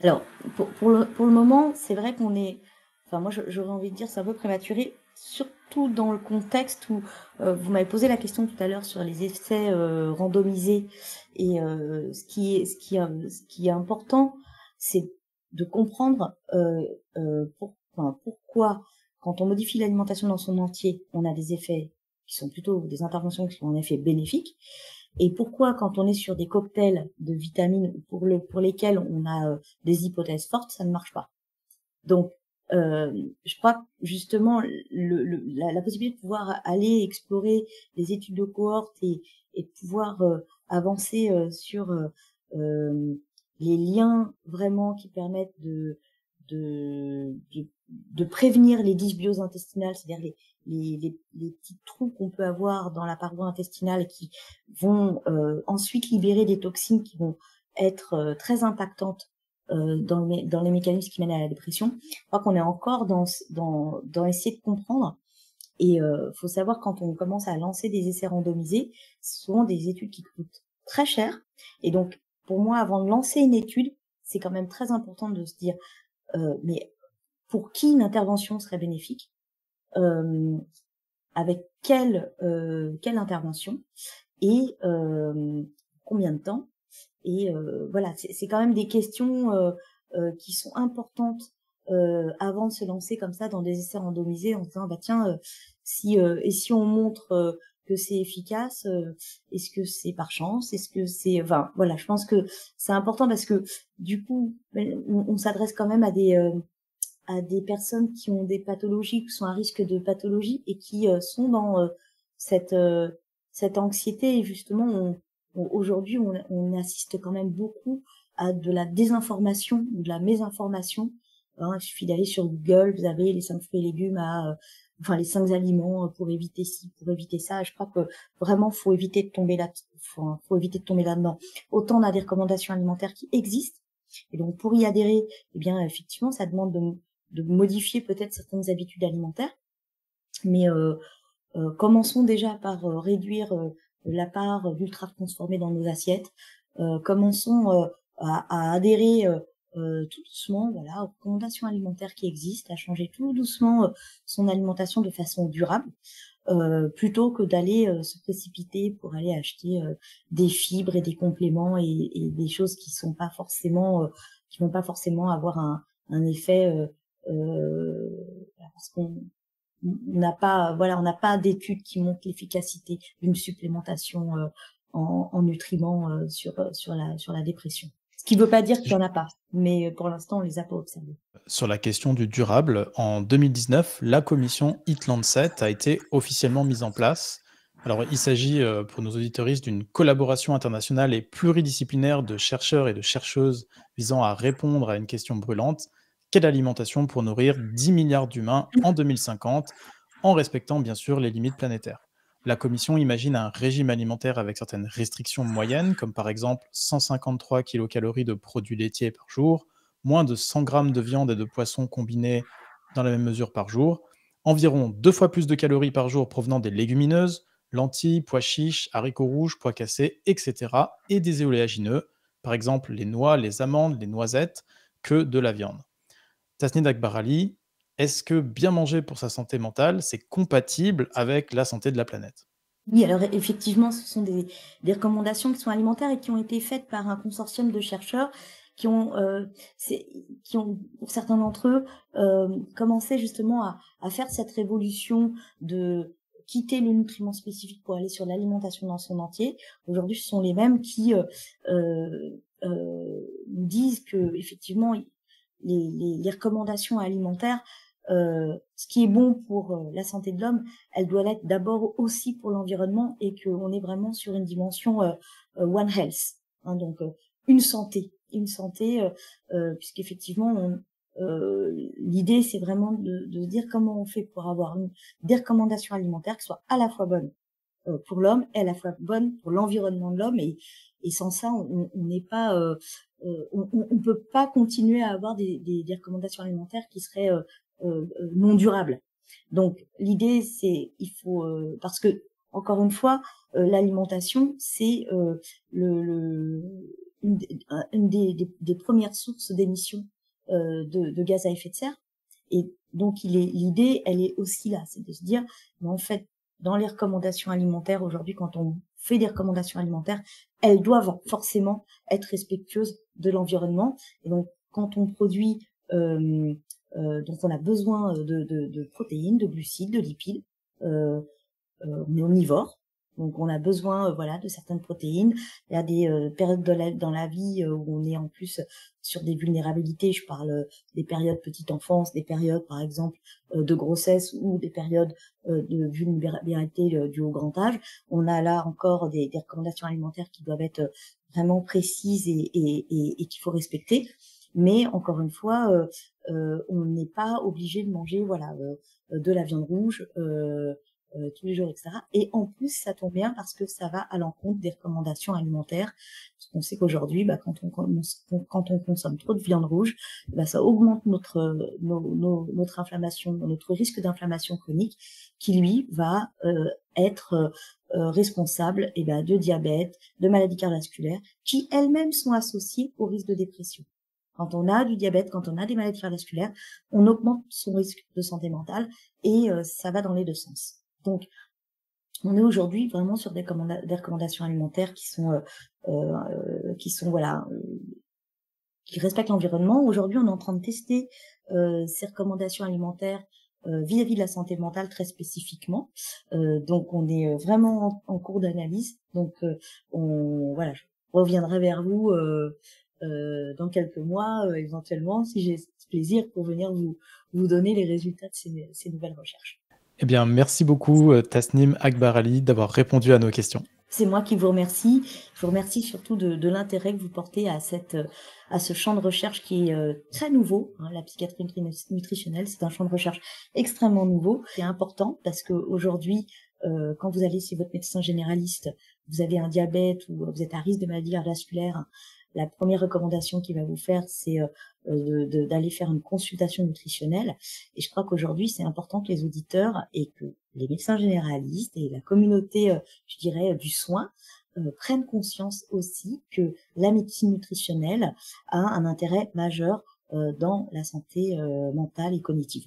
Alors, pour le moment, c'est vrai qu'on est, enfin moi j'aurais envie de dire c'est un peu prématuré, surtout dans le contexte où vous m'avez posé la question tout à l'heure sur les essais randomisés et ce qui est important, c'est de comprendre enfin, pourquoi quand on modifie l'alimentation dans son entier, on a des effets qui sont plutôt des interventions qui sont en effet bénéfiques. Et pourquoi, quand on est sur des cocktails de vitamines pour lesquels on a des hypothèses fortes, ça ne marche pas. Donc, je crois que justement la possibilité de pouvoir aller explorer les études de cohorte et de pouvoir avancer sur les liens vraiment qui permettent de, de, de prévenir les dysbioses intestinales, c'est-à-dire les petits trous qu'on peut avoir dans la paroi intestinale qui vont ensuite libérer des toxines qui vont être très impactantes dans les mécanismes qui mènent à la dépression. Je crois qu'on est encore dans essayer de comprendre. Et faut savoir, quand on commence à lancer des essais randomisés, ce sont des études qui coûtent très cher. Et donc, pour moi, avant de lancer une étude, c'est quand même très important de se dire, mais pour qui une intervention serait bénéfique, avec quelle intervention et combien de temps. Et voilà, c'est quand même des questions qui sont importantes avant de se lancer comme ça dans des essais randomisés en se disant bah tiens si on montre que c'est efficace, est-ce que c'est par chance, est-ce que c'est, enfin voilà, je pense que c'est important parce que du coup on s'adresse quand même à des personnes qui ont des pathologies, qui sont à risque de pathologie et qui sont dans cette cette anxiété. Et justement, aujourd'hui, on assiste quand même beaucoup à de la désinformation ou de la mésinformation. Hein, il suffit d'aller sur Google, vous avez les 5 fruits et légumes enfin les 5 aliments pour éviter ci, pour éviter ça. Et je crois que vraiment faut éviter de tomber faut éviter de tomber là-dedans. Autant on a des recommandations alimentaires qui existent. Et donc pour y adhérer, eh bien effectivement, ça demande de modifier peut-être certaines habitudes alimentaires, mais commençons déjà par réduire la part d'ultra transformés dans nos assiettes. Commençons à adhérer tout doucement, voilà, aux recommandations alimentaires qui existent, à changer tout doucement son alimentation de façon durable, plutôt que d'aller se précipiter pour aller acheter des fibres et des compléments et des choses qui sont pas forcément qui vont pas forcément avoir un effet parce qu'on n'a pas, voilà, on n'a pas d'études qui montrent l'efficacité d'une supplémentation en nutriments sur la dépression. Ce qui ne veut pas dire qu'il y en a pas, mais pour l'instant on les a pas observés. Sur la question du durable, en 2019, la commission Eat-Lancet a été officiellement mise en place. Alors, il s'agit pour nos auditoristes d'une collaboration internationale et pluridisciplinaire de chercheurs et de chercheuses visant à répondre à une question brûlante: quelle alimentation pour nourrir 10 milliards d'humains en 2050, en respectant bien sûr les limites planétaires? La commission imagine un régime alimentaire avec certaines restrictions moyennes, comme par exemple 153 kilocalories de produits laitiers par jour, moins de 100 grammes de viande et de poisson combinés dans la même mesure par jour, environ 2 fois plus de calories par jour provenant des légumineuses, lentilles, pois chiches, haricots rouges, pois cassés, etc., et des oléagineux, par exemple les noix, les amandes, les noisettes, que de la viande. Tasnim Akbar Ali, est-ce que bien manger pour sa santé mentale, c'est compatible avec la santé de la planète? Oui, alors effectivement, ce sont des recommandations qui sont alimentaires et qui ont été faites par un consortium de chercheurs qui ont, qui ont, pour certains d'entre eux, commencé justement à faire cette révolution de quitter le nutriment spécifique pour aller sur l'alimentation dans son entier. Aujourd'hui, ce sont les mêmes qui nous disent que effectivement, les recommandations alimentaires, ce qui est bon pour la santé de l'homme, elle doit l'être d'abord aussi pour l'environnement et qu'on est vraiment sur une dimension One Health, hein, donc une santé, puisqu'effectivement l'idée c'est vraiment de dire comment on fait pour avoir des recommandations alimentaires qui soient à la fois bonnes pour l'homme et à la fois bonnes pour l'environnement de l'homme, et sans ça on n'est pas on peut pas continuer à avoir des recommandations alimentaires qui seraient non durables. Donc l'idée c'est il faut parce que encore une fois l'alimentation c'est une des premières sources d'émissions de gaz à effet de serre, et donc l'idée elle est aussi là, c'est de se dire mais en fait dans les recommandations alimentaires aujourd'hui, quand on fait des recommandations alimentaires, elles doivent forcément être respectueuses de l'environnement. Et donc quand on produit donc on a besoin de protéines, de glucides, de lipides. On est omnivore, donc on a besoin voilà de certaines protéines. Il y a des périodes dans la vie où on est en plus sur des vulnérabilités. Je parle des périodes petite enfance, des périodes par exemple de grossesse ou des périodes de vulnérabilité du haut grand âge. On a là encore des recommandations alimentaires qui doivent être vraiment précises et qu'il faut respecter. Mais encore une fois, on n'est pas obligé de manger voilà de la viande rouge tous les jours, etc. Et en plus, ça tombe bien parce que ça va à l'encontre des recommandations alimentaires. Parce qu'on sait qu'aujourd'hui, quand on consomme trop de viande rouge, ça augmente notre inflammation, notre risque d'inflammation chronique, qui lui va être responsable de diabète, de maladies cardiovasculaires, qui elles-mêmes sont associées au risque de dépression. Quand on a du diabète, quand on a des maladies cardiovasculaires, on augmente son risque de santé mentale et ça va dans les deux sens. Donc, on est aujourd'hui vraiment sur des recommandations alimentaires qui sont voilà, qui respectent l'environnement. Aujourd'hui, on est en train de tester ces recommandations alimentaires vis-à-vis de la santé mentale très spécifiquement. Donc, on est vraiment en cours d'analyse. Donc, voilà, je reviendrai vers vous dans quelques mois, éventuellement, si j'ai plaisir, pour venir vous donner les résultats de ces nouvelles recherches. Eh bien, merci beaucoup Tasnim Akbar-Ali d'avoir répondu à nos questions. C'est moi qui vous remercie. Je vous remercie surtout de l'intérêt que vous portez à ce champ de recherche qui est très nouveau. La psychiatrie nutritionnelle, c'est un champ de recherche extrêmement nouveau. C'est important parce que aujourd'hui, quand vous allez chez votre médecin généraliste, vous avez un diabète ou vous êtes à risque de maladie cardiovasculaire, la première recommandation qu'il va vous faire, c'est d'aller faire une consultation nutritionnelle. Et je crois qu'aujourd'hui, c'est important que les auditeurs et que les médecins généralistes et la communauté, je dirais, du soin, prennent conscience aussi que la médecine nutritionnelle a un intérêt majeur dans la santé mentale et cognitive.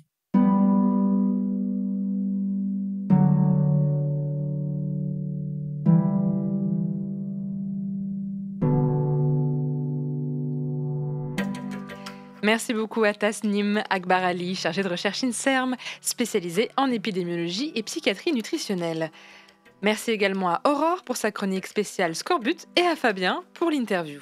Merci beaucoup à Tasnim Akbar-Ali, chargée de recherche INSERM, spécialisée en épidémiologie et psychiatrie nutritionnelle. Merci également à Aurore pour sa chronique spéciale Scorbut et à Fabien pour l'interview.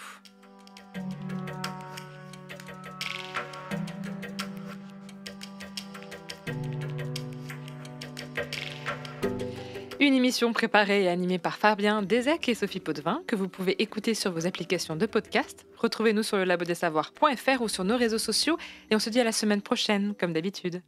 Une émission préparée et animée par Fabien Desec et Sophie Potvin que vous pouvez écouter sur vos applications de podcast. Retrouvez-nous sur le labodesavoirs.fr ou sur nos réseaux sociaux et on se dit à la semaine prochaine, comme d'habitude.